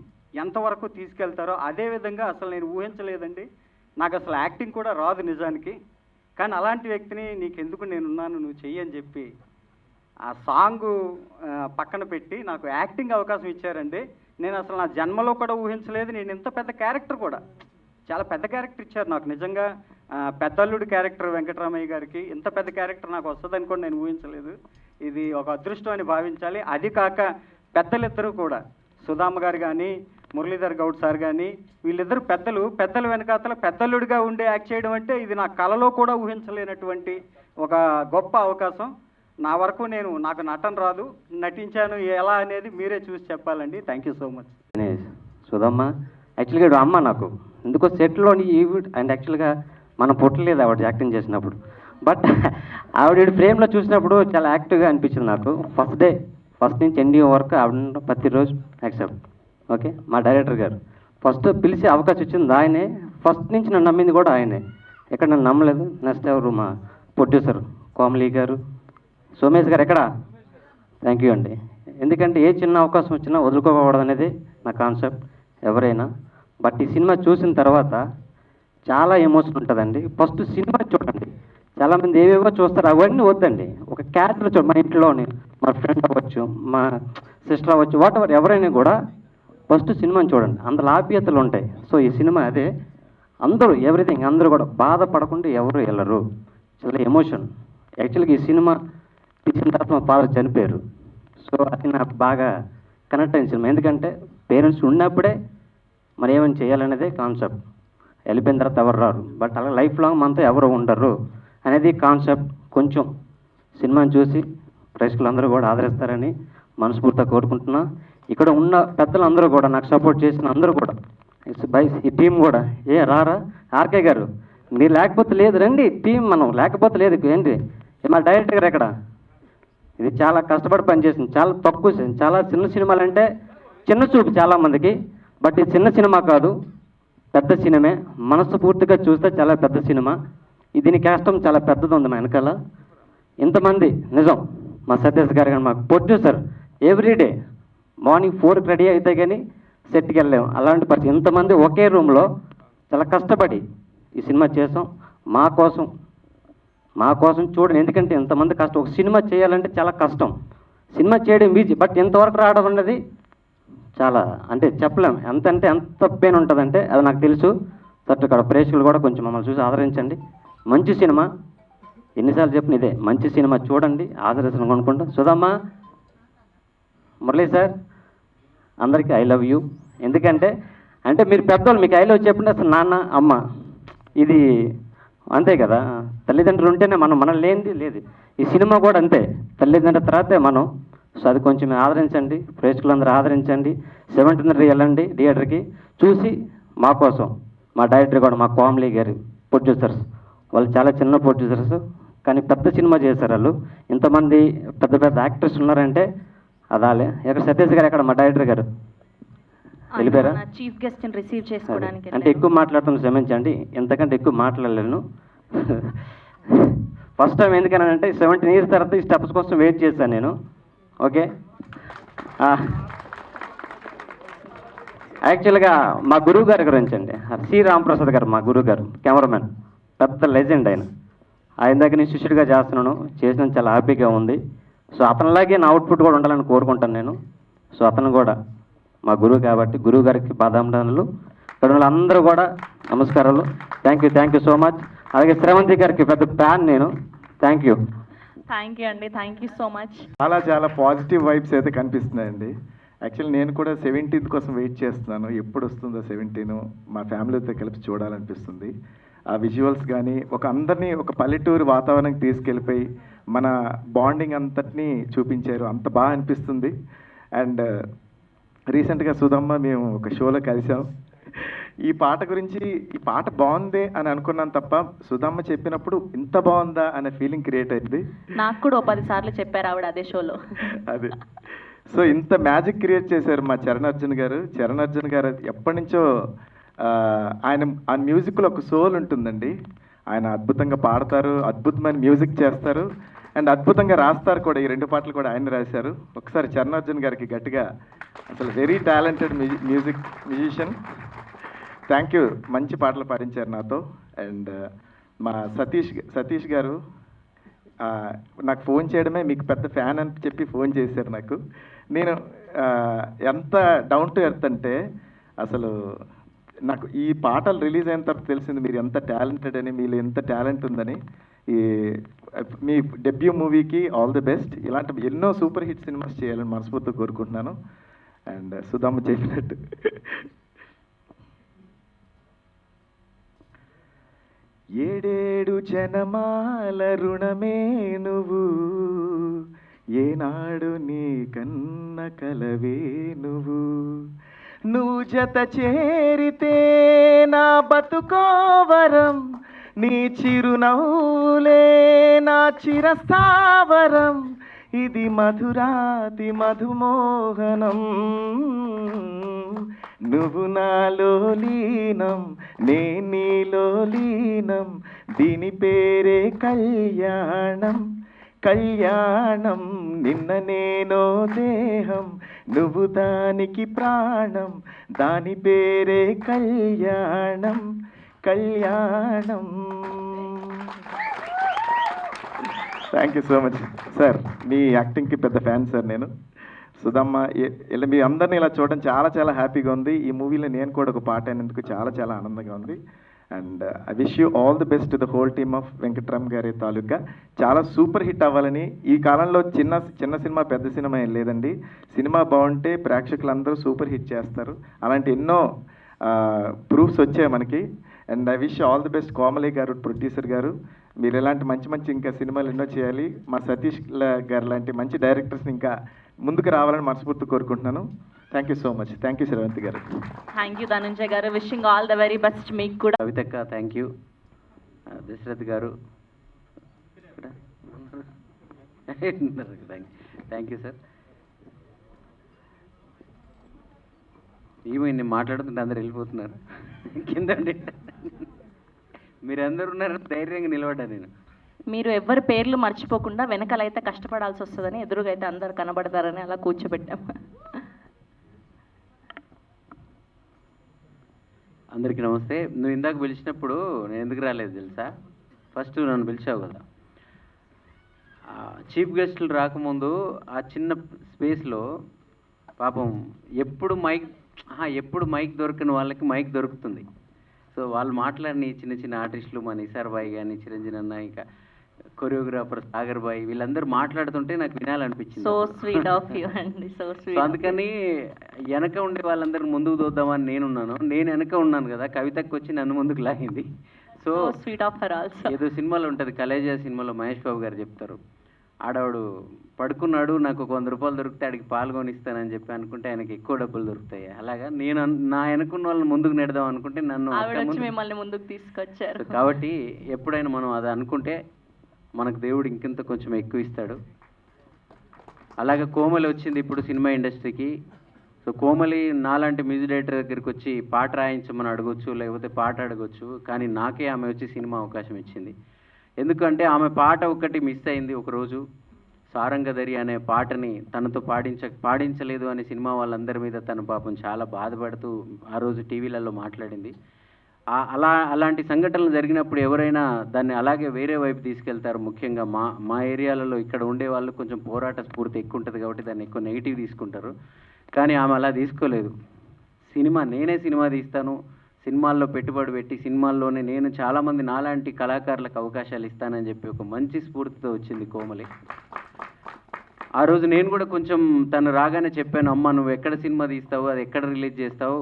ఎంతవరకు తీసుకెళ్తారో అదేవిధంగా అసలు నేను ఊహించలేదండి. నాకు అసలు యాక్టింగ్ కూడా రాదు నిజానికి, కానీ అలాంటి వ్యక్తిని నీకెందుకు నేనున్నాను, నువ్వు చెయ్యి అని చెప్పి ఆ సాంగు పక్కన పెట్టి నాకు యాక్టింగ్ అవకాశం ఇచ్చారండి. నేను అసలు నా జన్మలో కూడా ఊహించలేదు. నేను ఇంత పెద్ద క్యారెక్టర్ కూడా, చాలా పెద్ద క్యారెక్టర్ ఇచ్చారు నాకు. నిజంగా పెద్దల్లుడి క్యారెక్టర్ వెంకటరామయ్య గారికి ఇంత పెద్ద క్యారెక్టర్ నాకు వస్తుందని కూడా నేను ఊహించలేదు. ఇది ఒక అదృష్టం అని భావించాలి. అది కాక పెద్దలిద్దరూ కూడా, సుధామ్మ గారు కానీ మురళీధర్ గౌడ్ సార్ కానీ, వీళ్ళిద్దరు పెద్దల వెనకాతల పెద్దల్లుడిగా ఉండే యాక్ట్ చేయడం అంటే ఇది నా కలలో కూడా ఊహించలేనటువంటి ఒక గొప్ప అవకాశం. నా వరకు నాకు నటన రాదు, నటించాను ఎలా అనేది మీరే చూసి చెప్పాలండి. Thank you so much. Sudhamma యాక్చువల్గా అమ్మ నాకు ఎందుకో సెట్లోని అండ్ యాక్చువల్గా మనం పుట్టలేదు ఆవిడ యాక్టింగ్ చేసినప్పుడు. బట్ ఆవిడ ఫ్రేమ్లో చూసినప్పుడు చాలా యాక్టివ్గా అనిపించింది నాకు. ఫస్ట్ నుంచి ఎండింగ్ వరకు ఆవిడ ప్రతిరోజు యాక్సెప్ట్. ఓకే, మా డైరెక్టర్ గారు ఫస్ట్ పిలిచే అవకాశం ఇచ్చింది ఆయనే, ఫస్ట్ నుంచి నన్ను నమ్మింది కూడా ఆయనే. ఎక్కడ నన్ను నమ్మలేదు. నెక్స్ట్ ఎవరు మా ప్రొడ్యూసర్ కోమలి గారు, సోమేష్ గారు ఎక్కడ, థ్యాంక్ యూ అండి. ఎందుకంటే ఏ చిన్న అవకాశం వచ్చినా వదులుకోకూడదు అనేది నా కాన్సెప్ట్ ఎవరైనా. బట్ ఈ సినిమా చూసిన తర్వాత చాలా ఎమోషన్ ఉంటుందండి. ఫస్ట్ సినిమా చూడండి. చాలామంది ఏవేవో చూస్తారు, అవన్నీ వద్దండి. ఒక క్యారెక్టర్ చూడండి. మా ఇంట్లోని మా ఫ్రెండ్ అవ్వచ్చు, మా సిస్టర్ అవ్వచ్చు, వాట్ ఎవర్ ఎవరైనా కూడా ఫస్ట్ సినిమాని చూడండి. అందులో ఆప్యాయతలు ఉంటాయి. సో ఈ సినిమా అదే. అందరూ ఎవ్రీథింగ్ అందరూ కూడా బాధపడకుండా ఎవరు వెళ్ళరు. చాలా ఎమోషన్. యాక్చువల్గా ఈ సినిమా తీసిన తర్వాత మా ఫాదర్ చనిపోయారు. సో అది నాకు బాగా కనెక్ట్ అయిన సినిమా. ఎందుకంటే పేరెంట్స్ ఉన్నప్పుడే మరి ఏమైనా చేయాలనేదే కాన్సెప్ట్. వెళ్ళిపోయిన తర్వాత ఎవరు రారు. బట్ అలా లైఫ్ లాంగ్ మనతో ఎవరు ఉండరు అనేది కాన్సెప్ట్. కొంచెం సినిమాని చూసి ప్రేక్షకులందరూ కూడా ఆదరిస్తారని మనస్ఫూర్తిగా కోరుకుంటున్నా. ఇక్కడ ఉన్న పెద్దలందరూ కూడా నాకు సపోర్ట్ చేసిన అందరూ కూడా బై ఈ టీం కూడా రారా ఆర్కే గారు మీరు లేకపోతే లేదు, రండి టీం, మనం లేకపోతే లేదు ఏంటి మా డైరెక్టర్ గారు ఎక్కడ. ఇది చాలా కష్టపడి పనిచేసింది. చాలా తక్కువ, చాలా చిన్న సినిమాలు అంటే చిన్న చూపు చాలామందికి. బట్ ఇది చిన్న సినిమా కాదు, పెద్ద సినిమే. మనసు పూర్తిగా చూస్తే చాలా పెద్ద సినిమా. దీని కష్టం చాలా పెద్దది ఉంది మా వెనకాల. ఇంతమంది నిజం మా సతీష్ గారు కానీ మాకు ప్రొడ్యూసర్ ఎవ్రీడే మార్నింగ్ 4కి రెడీ అయితే కానీ సెట్కి వెళ్ళాము. అలాంటి పరిస్థితి ఇంతమంది ఒకే రూమ్లో చాలా కష్టపడి ఈ సినిమా చేసాం. మా కోసం చూడండి. ఎందుకంటే ఇంతమంది కష్టం. ఒక సినిమా చేయాలంటే చాలా కష్టం. సినిమా చేయడం ఈజీ, బట్ ఇంతవరకు రావడం అనేది చాలా అంటే చెప్పలేం. ఎంత పెయిన్ ఉంటుందంటే అది నాకు తెలుసు. తట్టు ఇక్కడ ప్రేక్షకులు కూడా కొంచెం మమ్మల్ని చూసి ఆదరించండి. మంచి సినిమా, ఎన్నిసార్లు చెప్పిన ఇదే, మంచి సినిమా చూడండి, ఆదరించడం కొనుక్కుంటా. సుధమ్మ, మురళీ సార్ అందరికీ ఐ లవ్ యూ. ఎందుకంటే మీరు పెద్దవాళ్ళు, మీకు ఐ లవ్ చెప్పండి. అసలు నాన్న అమ్మ ఇది అంతే కదా, తల్లిదండ్రులు ఉంటేనే మనం లేనిది లేదు. ఈ సినిమా కూడా అంతే, తల్లిదండ్రుల తర్వాతే మనం. సో అది కొంచెం ఆదరించండి, ప్రేక్షకులందరూ ఆదరించండి. 17th వెళ్ళండి థియేటర్కి చూసి మా కోసం. మా డైరెక్టర్ కూడా మా కోమలి గారి ప్రొడ్యూసర్స్, వాళ్ళు చాలా చిన్న ప్రొడ్యూసర్స్ కానీ పెద్ద సినిమా చేశారు. వాళ్ళు ఇంతమంది పెద్ద పెద్ద యాక్టర్స్ ఉన్నారంటే అదాలే. ఎక్కడ సతీష్ గారు ఎక్కడ మా డైరెక్టర్ గారు వెళ్ళిపోయారా? చీఫ్ గెస్ట్ రిసీవ్ చేసుకోవడానికి అంటే ఎక్కువ మాట్లాడుతున్న క్షమించండి, ఎంతకంటే ఎక్కువ మాట్లాడలేను. ఫస్ట్ టైం ఎందుకనంటే 17 years తర్వాత ఈ స్టెప్స్ కోసం వెయిట్ చేశాను నేను. ఓకే, యాక్చువల్గా మా గురువు గారి గురించి అండి, సి రామప్రసాద్ గారు మా గురువు గారు, కెమెరామెన్, పెద్ద లెజెండ్ ఆయన దగ్గర నేను శిష్యుడిగా చేస్తున్నాను. చేసిన చాలా హ్యాపీగా ఉంది. సో అతనిలాగే నా అవుట్పుట్ కూడా ఉండాలని కోరుకుంటాను నేను. సో అతను కూడా మా గురువు కాబట్టి గురువు గారికి పాదాభివందనలు. ఇక్కడ అందరూ కూడా నమస్కారాలు. Thank you so much. అలాగే శ్రవంతి గారికి పెద్ద ఫ్యాన్ నేను. థ్యాంక్ యూ అండి, థ్యాంక్ యూ సో మచ్. చాలా పాజిటివ్ వైబ్స్ అయితే కనిపిస్తున్నాయండి. యాక్చువల్లీ నేను కూడా 17th కోసం వెయిట్ చేస్తున్నాను. ఎప్పుడు వస్తుందో 17 మా ఫ్యామిలీతో కలిపి చూడాలనిపిస్తుంది. ఆ విజువల్స్ కానీ అందరినీ ఒక పల్లెటూరు వాతావరణానికి తీసుకెళ్ళిపోయి మన బాండింగ్ అంతటినీ చూపించారు. అంత బాగా అనిపిస్తుంది. అండ్ రీసెంట్గా సుధమ్మ మేము ఒక షోలో కలిసాం. ఈ పాట బాగుంది అని అనుకున్నాను తప్ప సుధమ్మ చెప్పినప్పుడు ఇంత బాగుందా అనే ఫీలింగ్ క్రియేట్ అయింది. నాకు కూడా 10 సార్లు చెప్పారు ఆవిడ అదే షోలో. అదే. సో ఇంత మ్యాజిక్ క్రియేట్ చేశారు మా చరణ్ అర్జున్ గారు. ఎప్పటి నుంచో ఆయన మ్యూజిక్లో ఒక సోల్ ఉంటుందండి. ఆయన అద్భుతంగా పాడతారు, అద్భుతమైన మ్యూజిక్ చేస్తారు అండ్ అద్భుతంగా రాస్తారు కూడా. ఈ 2 పాటలు కూడా ఆయన రాశారు. ఒకసారి చరణ్ అర్జున్ గారికి గట్టిగా, అసలు very talented musician. Thank you, మంచి పాటలు పాడించారు నాతో. అండ్ మా సతీష్ గారు నాకు ఫోన్ చేయడమే మీకు పెద్ద ఫ్యాన్ అని చెప్పి ఫోన్ చేశారు నాకు. నేను ఎంత డౌన్ టు ఎర్త్ అంటే అసలు నాకు ఈ పాటలు రిలీజ్ అయిన తర్వాత తెలిసింది మీరు ఎంత టాలెంటెడ్ అని, మీలో ఎంత టాలెంట్ ఉందని. మీ డెబ్యూ మూవీకి ఆల్ ది బెస్ట్. ఇలాంటి ఎన్నో సూపర్ హిట్ సినిమాస్ చేయాలని మనస్ఫూర్తిగా కోరుకుంటున్నాను. అండ్ సుధమ్మ చెప్పినట్టు ఏడేడు జనమాల రుణమే నువ్వు, ఏనాడు నీ కన్న కలవే నువ్వు జత చేరితే నా బతుకోవరం, నీ చిరునవ్వులే నా చిరస్థావరం. ఇది మధురాతి మధుమోహనం, నువ్వు నాలో లీనం నే నీలో లీనం, దీని పేరే కళ్యాణం. కళ్యాణం నిన్న నేనో దేహం, నువ్వు దానికి ప్రాణం, దాని పేరే కళ్యాణం. కళ్యాణం. Thank you so much sir. మీ యాక్టింగ్కి పెద్ద ఫ్యాన్ సార్ నేను. సుధమ్మ ఇలా మీ అందరినీ ఇలా చూడడం చాలా చాలా హ్యాపీగా ఉంది. ఈ మూవీలో నేను కూడా ఒక పాట అయినందుకు చాలా చాలా ఆనందంగా ఉంది. And I wish you all the best to the whole team of Venkatram గారి తాలూకా. చాలా సూపర్ హిట్ అవ్వాలని. ఈ కాలంలో చిన్న సినిమా పెద్ద సినిమా ఏం లేదండి. సినిమా బాగుంటే ప్రేక్షకులందరూ సూపర్ హిట్ చేస్తారు. అలాంటి ఎన్నో ప్రూఫ్స్ వచ్చాయి మనకి. And I wish all the best Komali గారు, ప్రొడ్యూసర్ గారు. మీరు ఇలాంటి మంచి మంచి ఇంకా సినిమాలు ఎన్నో చేయాలి. మా సతీష్ గారు లాంటి మంచి డైరెక్టర్స్ని ఇంకా ముందుకు రావాలని మనస్ఫూర్తి కోరుకుంటున్నాను. Thank you so much. Thank you Sravanthi garu. Thank you Dhananjay గారు. Wishing all the very best మీకు కూడా. కవితక్క thank you. Dasharath garu thank you sir. ఏమైంది మాట్లాడుతుంటే అందరు వెళ్ళిపోతున్నారు కింద. మీరందరూ ఉన్నారు, ధైర్యంగా నిలబడ్డా నేను. మీరు ఎవరి పేర్లు మర్చిపోకుండా వెనకాలైతే కష్టపడాల్సి వస్తుందని, ఎదురుగా అయితే అందరు కనబడతారని అలా కూర్చోబెట్టాం. అందరికీ నమస్తే. నువ్వు ఇందాక పిలిచినప్పుడు నేను ఎందుకు రాలేదు తెలుసా? ఫస్ట్ నన్ను పిలిచావు కదా, చీఫ్ గెస్టులు రాకముందు ఆ చిన్న స్పేస్లో పాపం ఎప్పుడు మైక్ దొరకని వాళ్ళకి మైక్ దొరుకుతుంది. సో వాళ్ళు మాట్లాడిన చిన్న చిన్న ఆర్టిస్టులు, మా నిసార్ బాయ్ కానీ, చిరంజీవి అన్న, ఇంకా కొరియోగ్రాఫర్ సాగర్ బాయ్, వీళ్ళందరూ మాట్లాడుతుంటే నాకు వినాలనిపించింది. సో స్వీట్ ఆఫ్ యూ అండి. So sweet. అందుకని వెనక ఉండే వాళ్ళందరూ ముందుకు దోద్దామని నేనున్నాను. నేను వెనక ఉన్నాను కదా, కవితకు వచ్చి నన్ను ముందుకు లాగింది. So sweet of her also. ఏదో సినిమాలో ఉంటుంది, కలేజా సినిమాలో మహేష్ బాబు గారు చెప్తారు, ఆడవాడు పడుకున్నాడు, నాకు ఒక 100 రూపాయలు దొరికితే ఆడికి పాల్గొనిస్తానని చెప్పి అనుకుంటే ఆయనకి ఎక్కువ డబ్బులు దొరుకుతాయి. అలాగా నేను నా వెనుకున్న వాళ్ళని ముందుకు నెడదాం అనుకుంటే నన్ను మిమ్మల్ని ముందుకు తీసుకొచ్చారు. కాబట్టి ఎప్పుడైనా మనం అది అనుకుంటే మనకు దేవుడు ఇంకింత కొంచెం ఎక్కువ ఇస్తాడు. అలాగే కోమలి వచ్చింది ఇప్పుడు సినిమా ఇండస్ట్రీకి. సో కోమలి నాలాంటి మ్యూజిక్ డైరెక్టర్ దగ్గరికి వచ్చి పాట రాయించమని అడగొచ్చు, లేకపోతే పాట అడగొచ్చు, కానీ నాకే ఆమె వచ్చి సినిమా అవకాశం ఇచ్చింది. ఎందుకంటే ఆమె పాట ఒకటి మిస్ అయింది ఒకరోజు. సారంగధరి అనే పాటని తనతో పాడించలేదు అనే సినిమా వాళ్ళందరి మీద తను పాపం చాలా బాధపడుతూ ఆ రోజు టీవీలలో మాట్లాడింది. అలాంటి సంఘటనలు జరిగినప్పుడు ఎవరైనా దాన్ని అలాగే వేరే వైపు తీసుకెళ్తారు. ముఖ్యంగా మా ఏరియాలలో ఇక్కడ ఉండే వాళ్ళు కొంచెం పోరాట స్ఫూర్తి ఎక్కువ ఉంటుంది కాబట్టి దాన్ని ఎక్కువ నెగిటివ్ తీసుకుంటారు. కానీ ఆమె అలా తీసుకోలేదు. నేనే సినిమా తీస్తాను, సినిమాల్లో పెట్టుబడి పెట్టి సినిమాల్లోనే నేను చాలామంది నాలాంటి కళాకారులకు అవకాశాలు ఇస్తానని చెప్పి ఒక మంచి స్ఫూర్తితో వచ్చింది కోమలి. ఆ రోజు నేను కూడా కొంచెం తను రాగానే చెప్పాను, అమ్మ నువ్వు ఎక్కడ సినిమా తీస్తావు, అది ఎక్కడ రిలీజ్ చేస్తావు,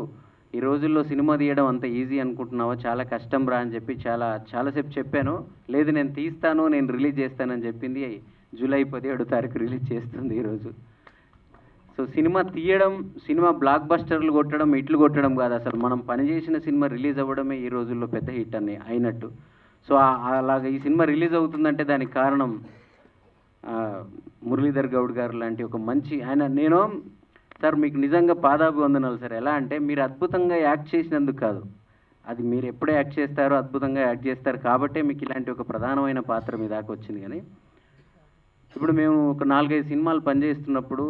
ఈ రోజుల్లో సినిమా తీయడం అంత ఈజీ అనుకుంటున్నావా, చాలా కష్టం రా అని చెప్పి చాలాసేపు చెప్పాను. లేదు నేను తీస్తాను, నేను రిలీజ్ చేస్తానని చెప్పింది. జూలై 17వ తారీఖు రిలీజ్ చేస్తుంది ఈరోజు. సో సినిమా తీయడం, సినిమా బ్లాక్ బస్టర్లు కొట్టడం, ఇట్లు కొట్టడం కాదు, అసలు మనం పనిచేసిన సినిమా రిలీజ్ అవ్వడమే ఈ రోజుల్లో పెద్ద హిట్ అయినట్టు. సో అలాగే ఈ సినిమా రిలీజ్ అవుతుందంటే దానికి కారణం మురళీధర్ గౌడ్ గారు లాంటి ఒక మంచి నేను సార్ మీకు నిజంగా పాదాభివందనాలు సార్. ఎలా అంటే మీరు అద్భుతంగా యాక్ట్ చేసినందుకు కాదు, అది మీరు ఎప్పుడే యాక్ట్ చేస్తారో అద్భుతంగా యాక్ట్ చేస్తారు కాబట్టే మీకు ఇలాంటి ఒక ప్రధానమైన పాత్ర మీ దాకా వచ్చింది. కానీ ఇప్పుడు మేము ఒక 4-5 సినిమాలు పనిచేస్తున్నప్పుడు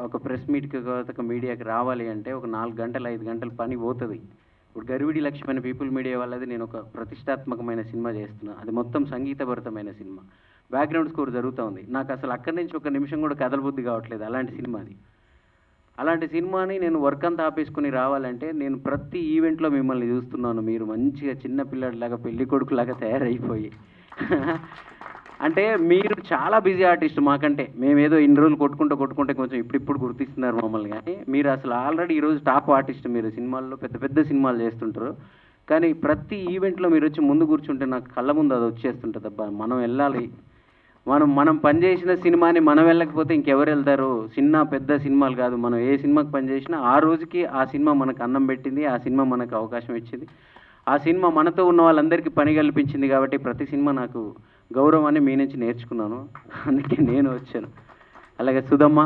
ఒక ప్రెస్ మీట్కి ఒక మీడియాకి రావాలి అంటే ఒక 4 గంటలు 5 గంటలు పని పోతుంది. ఇప్పుడు గరివిడి లక్ష్మణ్ పీపుల్ మీడియా వాళ్ళది నేను ఒక ప్రతిష్టాత్మకమైన సినిమా చేస్తున్నాను. అది మొత్తం సంగీతభరితమైన సినిమా, బ్యాక్గ్రౌండ్ స్కోర్ జరుగుతూ ఉంది. నాకు అసలు అక్కడి నుంచి ఒక నిమిషం కూడా కదలబుద్ధి కావట్లేదు అలాంటి సినిమాది. అలాంటి సినిమాని నేను వర్క్ అంతా ఆపేసుకుని రావాలంటే నేను ప్రతి ఈవెంట్లో మిమ్మల్ని చూస్తున్నాను. మీరు మంచిగా చిన్న పిల్లడిలాగా పెళ్లి కొడుకులాగా తయారైపోయి అంటే మీరు చాలా బిజీ ఆర్టిస్ట్ మాకంటే. మేమేదో ఇన్ని రోజులు కొట్టుకుంటే కొంచెం ఇప్పుడు గుర్తిస్తున్నారు మమ్మల్ని. కానీ మీరు అసలు ఆల్రెడీ ఈరోజు టాప్ ఆర్టిస్ట్. మీరు సినిమాల్లో పెద్ద సినిమాలు చేస్తుంటారు, కానీ ప్రతి ఈవెంట్లో మీరు వచ్చి ముందు కూర్చుంటే నాకు కళ్ళ ముందు అది వచ్చేస్తుంటుంది. అబ్బా మనం వెళ్ళాలి, మనం పనిచేసిన సినిమాని మనం వెళ్ళకపోతే ఇంకెవరు వెళ్తారు. పెద్ద సినిమాలు కాదు, మనం ఏ సినిమాకి పనిచేసినా ఆ రోజుకి ఆ సినిమా మనకు అన్నం పెట్టింది, ఆ సినిమా మనకు అవకాశం ఇచ్చింది, ఆ సినిమా మనతో ఉన్న వాళ్ళందరికీ పని కల్పించింది. కాబట్టి ప్రతి సినిమా నాకు గౌరవాన్ని మీ నుంచి నేర్చుకున్నాను, అందుకే నేను వచ్చాను. అలాగే సుధమ్మ,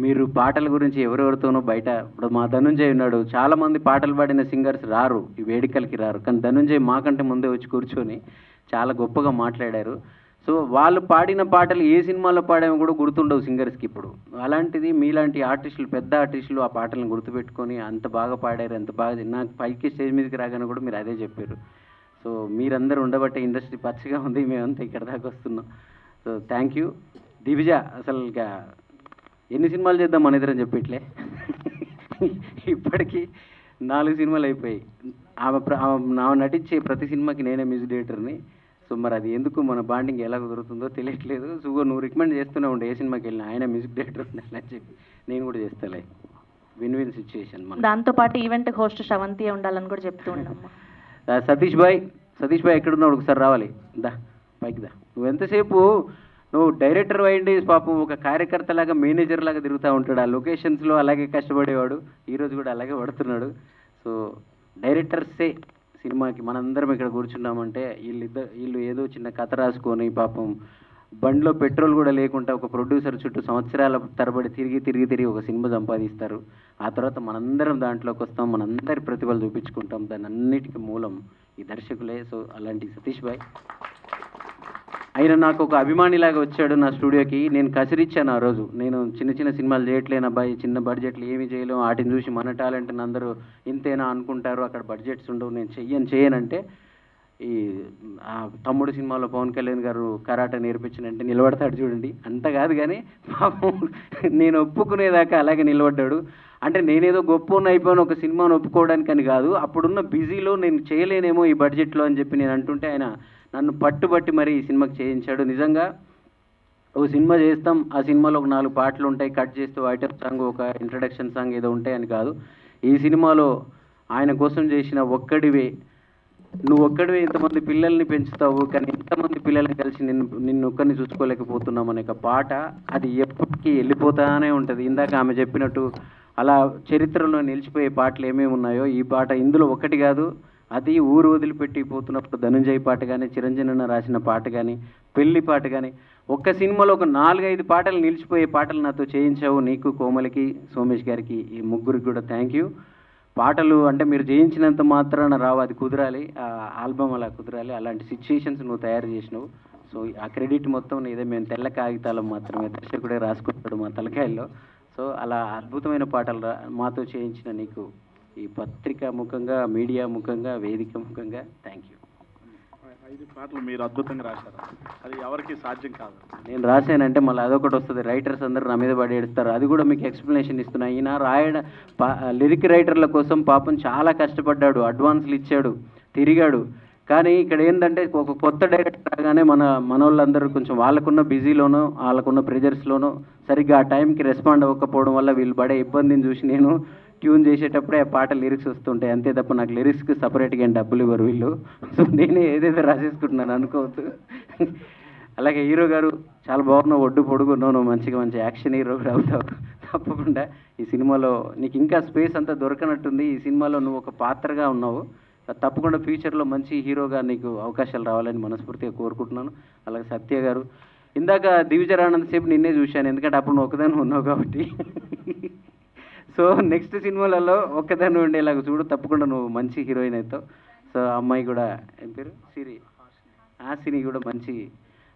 మీరు పాటల గురించి ఎవరెవరితోనో బయట, ఇప్పుడు మా ధనుంజయ్ ఉన్నాడు, చాలామంది పాటలు పాడిన సింగర్స్ రారు, ఈ వేడుకలకి రారు, కానీ ధనుంజయ్ మాకంటే ముందే వచ్చి కూర్చొని చాలా గొప్పగా మాట్లాడారు. సో వాళ్ళు పాడిన పాటలు ఏ సినిమాలో పాడామో కూడా గుర్తుండవు సింగర్స్కి ఇప్పుడు. అలాంటిది మీలాంటి ఆర్టిస్టులు, పెద్ద ఆర్టిస్టులు ఆ పాటలను గుర్తుపెట్టుకొని అంత బాగా పాడారు, అంత బాగా, నాకు పైకి స్టేజ్ మీదకి రాగానే కూడా మీరు అదే చెప్పారు. సో మీరందరూ ఉండబట్టే ఇండస్ట్రీ పచ్చగా ఉంది, మేమంతా ఇక్కడ దాకా వస్తున్నాం. So thank you. దివిజ, అసలు ఇక ఎన్ని సినిమాలు చేద్దాం మన ఇద్దరం చెప్పిట్లే, ఇప్పటికీ 4 సినిమాలు అయిపోయాయి. ఆమె నటించే ప్రతి సినిమాకి నేనే మ్యూజిక్ డైరెక్టర్ని. సో మరి అది ఎందుకు మన బాండింగ్ ఎలా కుదురుతుందో తెలియట్లేదు. సో నువ్వు రికమెండ్ చేస్తూనే ఉండే ఏ సినిమాకి వెళ్ళినా ఆయన మ్యూజిక్ డైరెక్టర్ ఉండాలని చెప్పి నేను కూడా చేస్తాలే. Win win situation. దాంతోపాటు ఈవెంట్ హోస్ట్ శ్రవంతి ఉండాలని కూడా చెప్తూ ఉండమ్మా. సతీష్ భాయ్ ఎక్కడున్నావు? ఒకసారి రావాలి, దా పైకి దా. నువ్వు ఎంతసేపు నువ్వు డైరెక్టర్ అయ్యింది పాపం, ఒక కార్యకర్తలాగా మేనేజర్ లాగా తిరుగుతూ ఉంటాడు. ఆ లొకేషన్స్లో అలాగే కష్టపడేవాడు, ఈరోజు కూడా అలాగే పడుతున్నాడు. సో డైరెక్టర్సే సినిమాకి మనందరం ఇక్కడ కూర్చున్నామంటే వీళ్ళు ఏదో చిన్న కథ రాసుకొని పాపం బండిలో పెట్రోల్ కూడా లేకుండా ఒక ప్రొడ్యూసర్ చుట్టూ సంవత్సరాల తరబడి తిరిగి ఒక సినిమా సంపాదిస్తారు. ఆ తర్వాత మనందరం దాంట్లోకి వస్తాం, మనందరి ప్రతిభలు చూపించుకుంటాం. దాని అన్నిటికీ మూలం ఈ దర్శకులే. సో అలాంటి సతీష్ భాయ్ ఆయన నాకు ఒక అభిమానిలాగా వచ్చాడు నా స్టూడియోకి. నేను కసిరిచ్చాను ఆ రోజు, నేను చిన్న సినిమాలు చేయట్లేను అబ్బాయి, చిన్న బడ్జెట్లు ఏమీ చేయలేము, వాటిని చూసి మన టాలెంట్ని అందరూ ఇంతేనా అనుకుంటారు, అక్కడ బడ్జెట్స్ ఉండవు, నేను చెయ్యనంటే ఈ తమ్ముడు సినిమాలో పవన్ కళ్యాణ్ గారు కరాటే నేర్పించినంటే నిలబడతాడు చూడండి, అంత కాదు కానీ పాపం నేను ఒప్పుకునేదాకా అలాగే నిలబడ్డాడు. అంటే నేనేదో గొప్ప అయిపోయాను ఒక సినిమాను ఒప్పుకోవడానికి అని కాదు, అప్పుడున్న బిజీలో నేను చేయలేనేమో ఈ బడ్జెట్లో అని చెప్పి నేను అంటుంటే ఆయన నన్ను పట్టుబట్టి మరి ఈ సినిమాకి చేయించాడు. నిజంగా ఒక సినిమా చేస్తాం, ఆ సినిమాలో ఒక 4 పాటలు ఉంటాయి, కట్ చేస్తూ ఐటమ్ సాంగ్, ఒక ఇంట్రడక్షన్ సాంగ్ ఏదో ఉంటాయని కాదు. ఈ సినిమాలో ఆయన కోసం చేసిన నువ్వు ఒక్కడివే ఇంతమంది పిల్లల్ని పెంచుతావు, కానీ ఇంతమంది పిల్లల్ని కలిసి నిన్ను ఒక్కరిని చూసుకోలేకపోతున్నాం అనే ఒక పాట, అది ఎప్పటికీ వెళ్ళిపోతానే ఉంటుంది. ఇందాక ఆమె చెప్పినట్టు అలా చరిత్రలో నిలిచిపోయే పాటలు ఏమేమి ఉన్నాయో ఈ పాట ఇందులో ఒకటి కాదు. అది ఊరు వదిలిపెట్టి పోతున్నప్పుడు ధనుంజయ్ పాట కానీ, చిరంజీవి రాసిన పాట కానీ, పెళ్లి పాట కానీ, ఒక్క సినిమాలో ఒక 4-5 పాటలు నిలిచిపోయే పాటలు నాతో చేయించావు. నీకు, కోమలికి, సోమేష్ గారికి, ఈ ముగ్గురికి కూడా థ్యాంక్ యూ. పాటలు అంటే మీరు చేయించినంత మాత్రాన రావు, అది కుదరాలి, ఆ ఆల్బమ్ అలా కుదరాలి. అలాంటి సిచ్యుయేషన్స్ నువ్వు తయారు చేసినావు. సో ఆ క్రెడిట్ మొత్తం నీదే. మేము తెల్ల కాగితాలు మాత్రమే, దర్శకుడే రాసుకుంటాడు మా తలకాయల్లో. సో అలా అద్భుతమైన పాటలు మాతో చేయించిన నీకు ఈ పత్రిక ముఖంగా, మీడియా ముఖంగా, వేదిక ముఖంగా థ్యాంక్ యూ. 5 పాటలు మీరు అద్భుతంగా రాశారు, అది ఎవరికి సాధ్యం కాదు. నేను రాశానంటే మళ్ళీ అదొకటి వస్తుంది, రైటర్స్ అందరూ నా మీద పడి ఏడుస్తారు. అది కూడా మీకు ఎక్స్ప్లెనేషన్ ఇస్తున్నా. ఈయన లిరిక్ రైటర్ల కోసం పాపం చాలా కష్టపడ్డాడు, అడ్వాన్స్లు ఇచ్చాడు, తిరిగాడు. కానీ ఇక్కడ ఏంటంటే ఒక కొత్త డైరెక్టర్ రాగానే మనోళ్ళందరూ కొంచెం వాళ్ళకున్న బిజీలోనో వాళ్ళకున్న ప్రెజర్స్లోనో సరిగ్గా ఆ టైంకి రెస్పాండ్ అవ్వకపోవడం వల్ల వీళ్ళు పడే ఇబ్బందిని చూసి నేను ట్యూన్ చేసేటప్పుడే ఆ పాట లిరిక్స్ వస్తుంటాయి, అంతే తప్ప నాకు లిరిక్స్కి సపరేట్గా ఏం డబ్బులు ఇవ్వరు వీళ్ళు. సో నేనే ఏదైతే రాసేసుకుంటున్నాను అనుకోవద్దు. అలాగే హీరో గారు చాలా బాగున్నావు, ఒడ్డు పొడుగున్నావు, మంచి యాక్షన్ హీరో కూడా అవుతావు. తప్పకుండా ఈ సినిమాలో నీకు ఇంకా స్పేస్ అంతా దొరకనట్టుంది. ఈ సినిమాలో నువ్వు ఒక పాత్రగా ఉన్నావు, తప్పకుండా ఫ్యూచర్లో మంచి హీరోగా నీకు అవకాశాలు రావాలని మనస్ఫూర్తిగా కోరుకుంటున్నాను. అలాగే సత్య గారు, ఇందాక దివిజ రానంతసేపు నిన్నే చూశాను, ఎందుకంటే అప్పుడు నువ్వు ఒకదాన్ని ఉన్నావు కాబట్టి. సో నెక్స్ట్ సినిమాలలో ఒక్కదాన్ని ఉండేలాగా చూడు, తప్పకుండా నువ్వు మంచి హీరోయిన్ అవుతావు. సో అమ్మాయి కూడా ఏం పేరు, సిరి కూడా మంచి,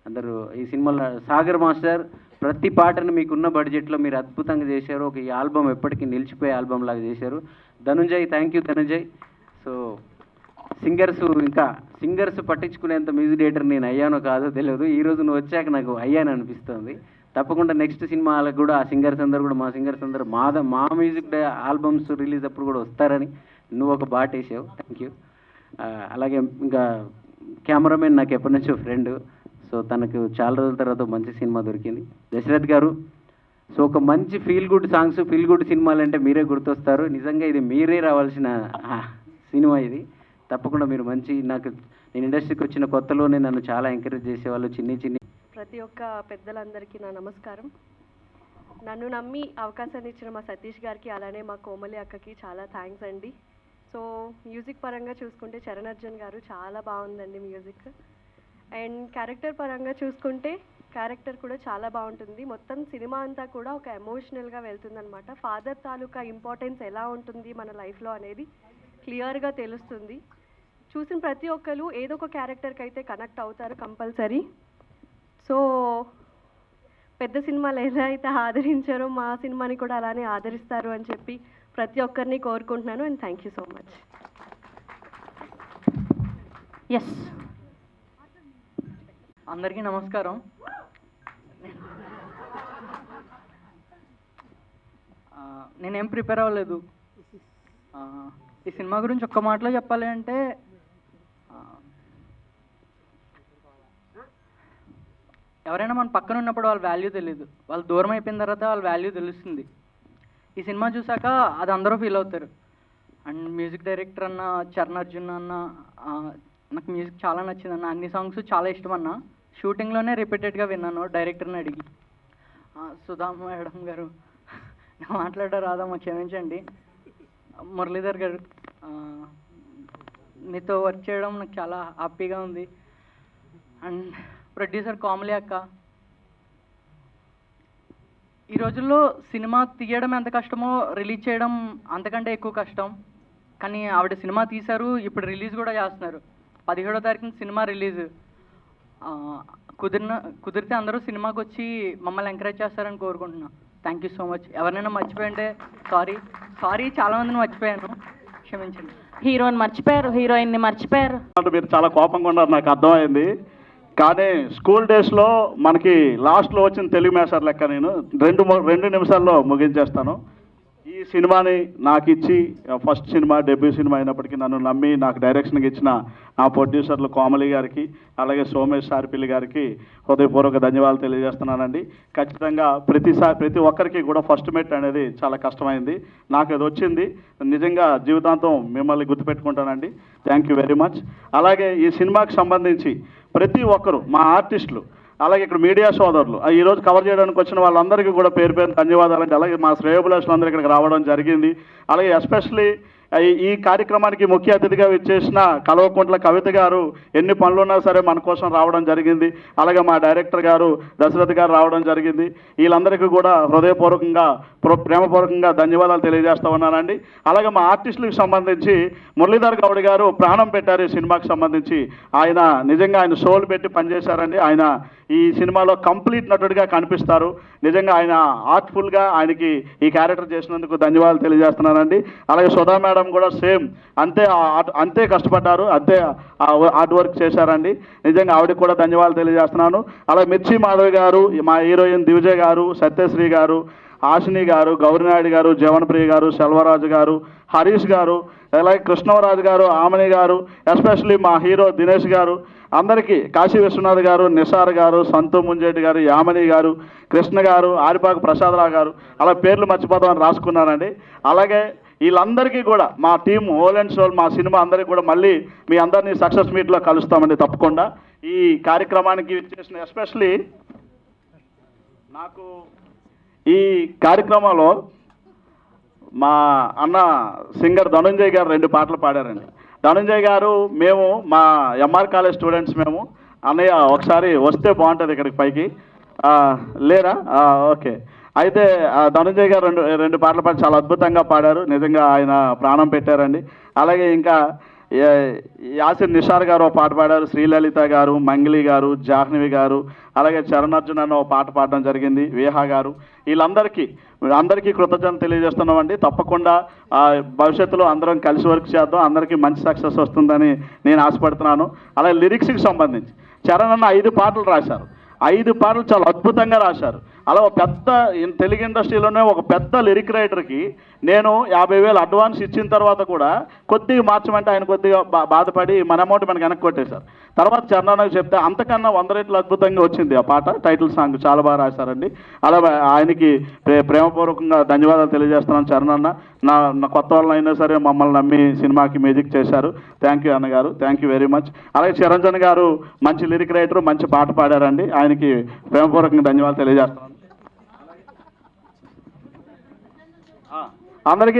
అందరూ ఈ సినిమాలో సాగర్ మాస్టర్ ప్రతి పాటను మీకున్న బడ్జెట్లో మీరు అద్భుతంగా చేశారు. ఒక ఈ ఆల్బమ్ ఎప్పటికీ నిలిచిపోయే ఆల్బమ్ లాగా చేశారు. Dhanunjay, thank you Dhanunjay. So singers పట్టించుకునేంత మ్యూజిక్ డైరెక్టర్ నేను అయ్యానో కాదో తెలియదు, ఈరోజు నువ్వు వచ్చాక నాకు అయ్యాను అనిపిస్తుంది. తప్పకుండా నెక్స్ట్ సినిమాలకు కూడా ఆ సింగర్స్ అందరూ కూడా, మా సింగర్స్ అందరూ మా మ్యూజిక్ ఆల్బమ్స్ రిలీజ్ అప్పుడు కూడా వస్తారని నువ్వు ఒక బాట వేసావు, థ్యాంక్ యూ. అలాగే ఇంకా కెమెరామెన్ నాకు ఎప్పటి నుంచో ఫ్రెండ్, సో తనకు చాలా రోజుల తర్వాత మంచి సినిమా దొరికింది. దశరథ్ గారు, సో ఒక మంచి feel good songs, feel good సినిమాలు అంటే మీరే గుర్తొస్తారు. నిజంగా ఇది మీరే రావాల్సిన సినిమా ఇది. తప్పకుండా మీరు నేను ఇండస్ట్రీకి వచ్చిన కొత్తలోనే నన్ను చాలా ఎంకరేజ్ చేసేవాళ్ళు. చిన్ని ప్రతి ఒక్క పెద్దలందరికీ నా నమస్కారం. నన్ను నమ్మి అవకాశాన్ని ఇచ్చిన మా సతీష్ గారికి, అలానే మా కోమలి అక్కకి చాలా థ్యాంక్స్ అండి. సో మ్యూజిక్ పరంగా చూసుకుంటే చరణ్ అర్జున్ గారు చాలా బాగుందండి మ్యూజిక్. అండ్ క్యారెక్టర్ పరంగా చూసుకుంటే క్యారెక్టర్ కూడా చాలా బాగుంటుంది. మొత్తం సినిమా అంతా కూడా ఒక ఎమోషనల్గా వెళ్తుందనమాట. ఫాదర్ తాలూకా ఇంపార్టెన్స్ ఎలా ఉంటుంది మన లైఫ్లో అనేది క్లియర్గా తెలుస్తుంది. చూసిన ప్రతి ఒక్కరు ఏదో ఒక క్యారెక్టర్కి అయితే కనెక్ట్ అవుతారు కంపల్సరీ. సో పెద్ద సినిమాలు ఎలా అయితే ఆదరించారో మా సినిమాని కూడా అలానే ఆదరిస్తారు అని చెప్పి ప్రతి ఒక్కరిని కోరుకుంటున్నాను. And thank you so much. Yes, అందరికీ నమస్కారం. నేనేం ప్రిపేర్ అవ్వలేదు. ఈ సినిమా గురించి ఒక్క మాటలో చెప్పాలి అంటే ఎవరైనా మన పక్కన ఉన్నప్పుడు వాళ్ళ వాల్యూ తెలియదు, వాళ్ళు దూరం అయిపోయిన తర్వాత వాళ్ళ వాల్యూ తెలుస్తుంది. ఈ సినిమా చూసాక అది అందరూ ఫీల్ అవుతారు. అండ్ మ్యూజిక్ డైరెక్టర్ అన్న చరణ్ అర్జున్ అన్న, నాకు మ్యూజిక్ చాలా నచ్చిందన్న, అన్ని సాంగ్స్ చాలా ఇష్టం అన్న. షూటింగ్లోనే రిపీటెడ్గా విన్నాను డైరెక్టర్ని అడిగి. సుధా మేడం గారు, నా మాట్లాడ రాదమ్మా, క్షమించండి. మురళీధర్ గారు, మీతో వర్క్ చేయడం నాకు చాలా హ్యాపీగా ఉంది. అండ్ ప్రొడ్యూసర్ కోమలి అక్క, ఈ రోజుల్లో సినిమా తీయడం ఎంత కష్టమో రిలీజ్ చేయడం అంతకంటే ఎక్కువ కష్టం. కానీ ఆవిడ సినిమా తీశారు, ఇప్పుడు రిలీజ్ కూడా చేస్తున్నారు. 17వ తారీఖున సినిమా రిలీజ్. కుదిరితే అందరూ సినిమాకి వచ్చి మమ్మల్ని ఎంకరేజ్ చేస్తారని కోరుకుంటున్నాను. Thank you so much. ఎవరైనా మర్చిపోయింటే సారీ, చాలామందిని మర్చిపోయాను, క్షమించండి. హీరోని మర్చిపోయారు, హీరోయిన్ని మర్చిపోయారు. మీరు చాలా కోపంగా ఉన్నారు, నాకు అర్థమైంది. కానీ స్కూల్ డేస్లో మనకి లాస్ట్లో వచ్చిన తెలుగు మేసర్ లెక్క నేను 2 నిమిషాల్లో ముగించేస్తాను. ఈ సినిమాని నాకు ఇచ్చి ఫస్ట్ సినిమా, డెబ్యూ సినిమా అయినప్పటికీ నన్ను నమ్మి నాకు డైరెక్షన్కి ఇచ్చిన నా ప్రొడ్యూసర్లు కోమలి గారికి, అలాగే సోమేష్ సారిపిల్లి గారికి హృదయపూర్వక ధన్యవాదాలు తెలియజేస్తున్నానండి. ఖచ్చితంగా ప్రతి ఒక్కరికి కూడా ఫస్ట్ మెట్ అనేది చాలా కష్టమైంది. నాకు అది వచ్చింది. నిజంగా జీవితాంతం మిమ్మల్ని గుర్తుపెట్టుకుంటానండి. Thank you very much. అలాగే ఈ సినిమాకి సంబంధించి ప్రతి ఒక్కరు, మా ఆర్టిస్టులు, అలాగే ఇక్కడ మీడియా సోదరులు, ఈరోజు కవర్ చేయడానికి వచ్చిన వాళ్ళందరికీ కూడా పేరు ధన్యవాదాలండి. అలాగే మా శ్రేయోభిలాషులు అందరూ ఇక్కడికి రావడం జరిగింది. అలాగే ఎస్పెషల్లీ ఈ కార్యక్రమానికి ముఖ్య అతిథిగా ఇచ్చేసిన కల్వకుంట్ల కవిత గారు ఎన్ని పనులున్నా సరే మన కోసం రావడం జరిగింది. అలాగే మా డైరెక్టర్ గారు దశరథ్ గారు రావడం జరిగింది. వీళ్ళందరికీ కూడా హృదయపూర్వకంగా ప్రేమపూర్వకంగా ధన్యవాదాలు తెలియజేస్తూ ఉన్నానండి. అలాగే మా ఆర్టిస్టులకు సంబంధించి మురళీధర్ గౌడ్ గారు ప్రాణం పెట్టారు ఈ సినిమాకి సంబంధించి. ఆయన నిజంగా ఆయన సోల్ పెట్టి పనిచేశారండి. ఆయన ఈ సినిమాలో కంప్లీట్ నటుడిగా కనిపిస్తారు. నిజంగా ఆయన ఆర్ట్ఫుల్గా ఆయనకి ఈ క్యారెక్టర్ చేసినందుకు ధన్యవాదాలు తెలియజేస్తున్నానండి. అలాగే సుధా మేడం కూడా సేమ్ అంతే కష్టపడ్డారు, అంతే హార్డ్ వర్క్ చేశారండి. నిజంగా ఆవిడకి కూడా ధన్యవాదాలు తెలియజేస్తున్నాను. అలాగే మిర్చి మాధవ్ గారు, మా హీరోయిన్ దివిజయ్ గారు, సత్యశ్రీ గారు, ఆశిని గారు, గౌరినాయుడు గారు, జవన్ప్రియ గారు, సెల్వరాజు గారు, హరీష్ గారు, అలాగే కృష్ణవరాజు గారు, ఆమని గారు, ఎస్పెషల్లీ మా హీరో దినేష్ గారు, అందరికీ కాశీ విశ్వనాథ్ గారు, నిసార్ గారు, సంతు ముంజేటి గారు, యామని గారు, కృష్ణ గారు, ఆరిపాకు ప్రసాదరావు గారు, అలా పేర్లు మర్చిపోతామని రాసుకున్నానండి. అలాగే వీళ్ళందరికీ కూడా మా టీం హోల్ అండ్ సోల్, మా సినిమా అందరికీ కూడా మళ్ళీ మీ అందరినీ సక్సెస్ మీట్లో కలుస్తామండి తప్పకుండా. ఈ కార్యక్రమానికి చేసిన ఎస్పెషల్లీ నాకు ఈ కార్యక్రమంలో మా అన్న సింగర్ ధనుంజయ్ గారు 2 పాటలు పాడారండి. ధనుంజయ్ గారు, మేము మా ఎంఆర్ కాలేజ్ స్టూడెంట్స్, మేము అన్నయ్య ఒకసారి వస్తే బాగుంటుంది ఇక్కడికి పైకి, లేరా? ఓకే. అయితే ధనుంజయ్ గారు 2 పాటలు పాడి చాలా అద్భుతంగా పాడారు. నిజంగా ఆయన ప్రాణం పెట్టారండి. అలాగే ఇంకా యాసిర్ నిషార్ గారు ఒక పాట పాడారు, శ్రీలలిత గారు, మంగిలి గారు, జాహ్నవి గారు, అలాగే చరణ్ అర్జున్ అన్న ఒక పాట పాడడం జరిగింది, విహా గారు. వీళ్ళందరికీ కృతజ్ఞతలు తెలియజేస్తున్నామండి. తప్పకుండా భవిష్యత్తులో అందరం కలిసి వర్క్ చేద్దాం, అందరికీ మంచి సక్సెస్ వస్తుందని నేను ఆశపడుతున్నాను. అలాగే లిరిక్స్కి సంబంధించి చరణ్ అన్న 5 పాటలు రాశారు. 5 పాటలు చాలా అద్భుతంగా రాశారు. అలా ఒక పెద్ద తెలుగు ఇండస్ట్రీలోనే ఒక పెద్ద లిరిక్ రైటర్కి నేను 50,000 అడ్వాన్స్ ఇచ్చిన తర్వాత కూడా కొద్దిగా మార్చమంటే ఆయన కొద్దిగా బాధపడి మన అమౌంట్ మనకి వెనక్కి కొట్టేశారు. తర్వాత చరణానికి చెప్తే అంతకన్నా 100 రెట్లు అద్భుతంగా వచ్చింది ఆ పాట. టైటిల్ సాంగ్ చాలా బాగా రాశారండి. అలా ఆయనకి ప్రేమపూర్వకంగా ధన్యవాదాలు తెలియజేస్తున్నాను. చరణ్ నా కొత్త వాళ్ళు అయినా సరే మమ్మల్ని నమ్మి సినిమాకి మ్యూజిక్ చేశారు. థ్యాంక్ యూ అన్నగారు, థ్యాంక్ యూ వెరీ మచ్. అలాగే చిరంజన్ గారు మంచి లిరిక్ రైటరు, మంచి పాట పాడారండి. ఆయనకి ప్రేమపూర్వకంగా ధన్యవాదాలు తెలియజేస్తున్నాను. అందరికీ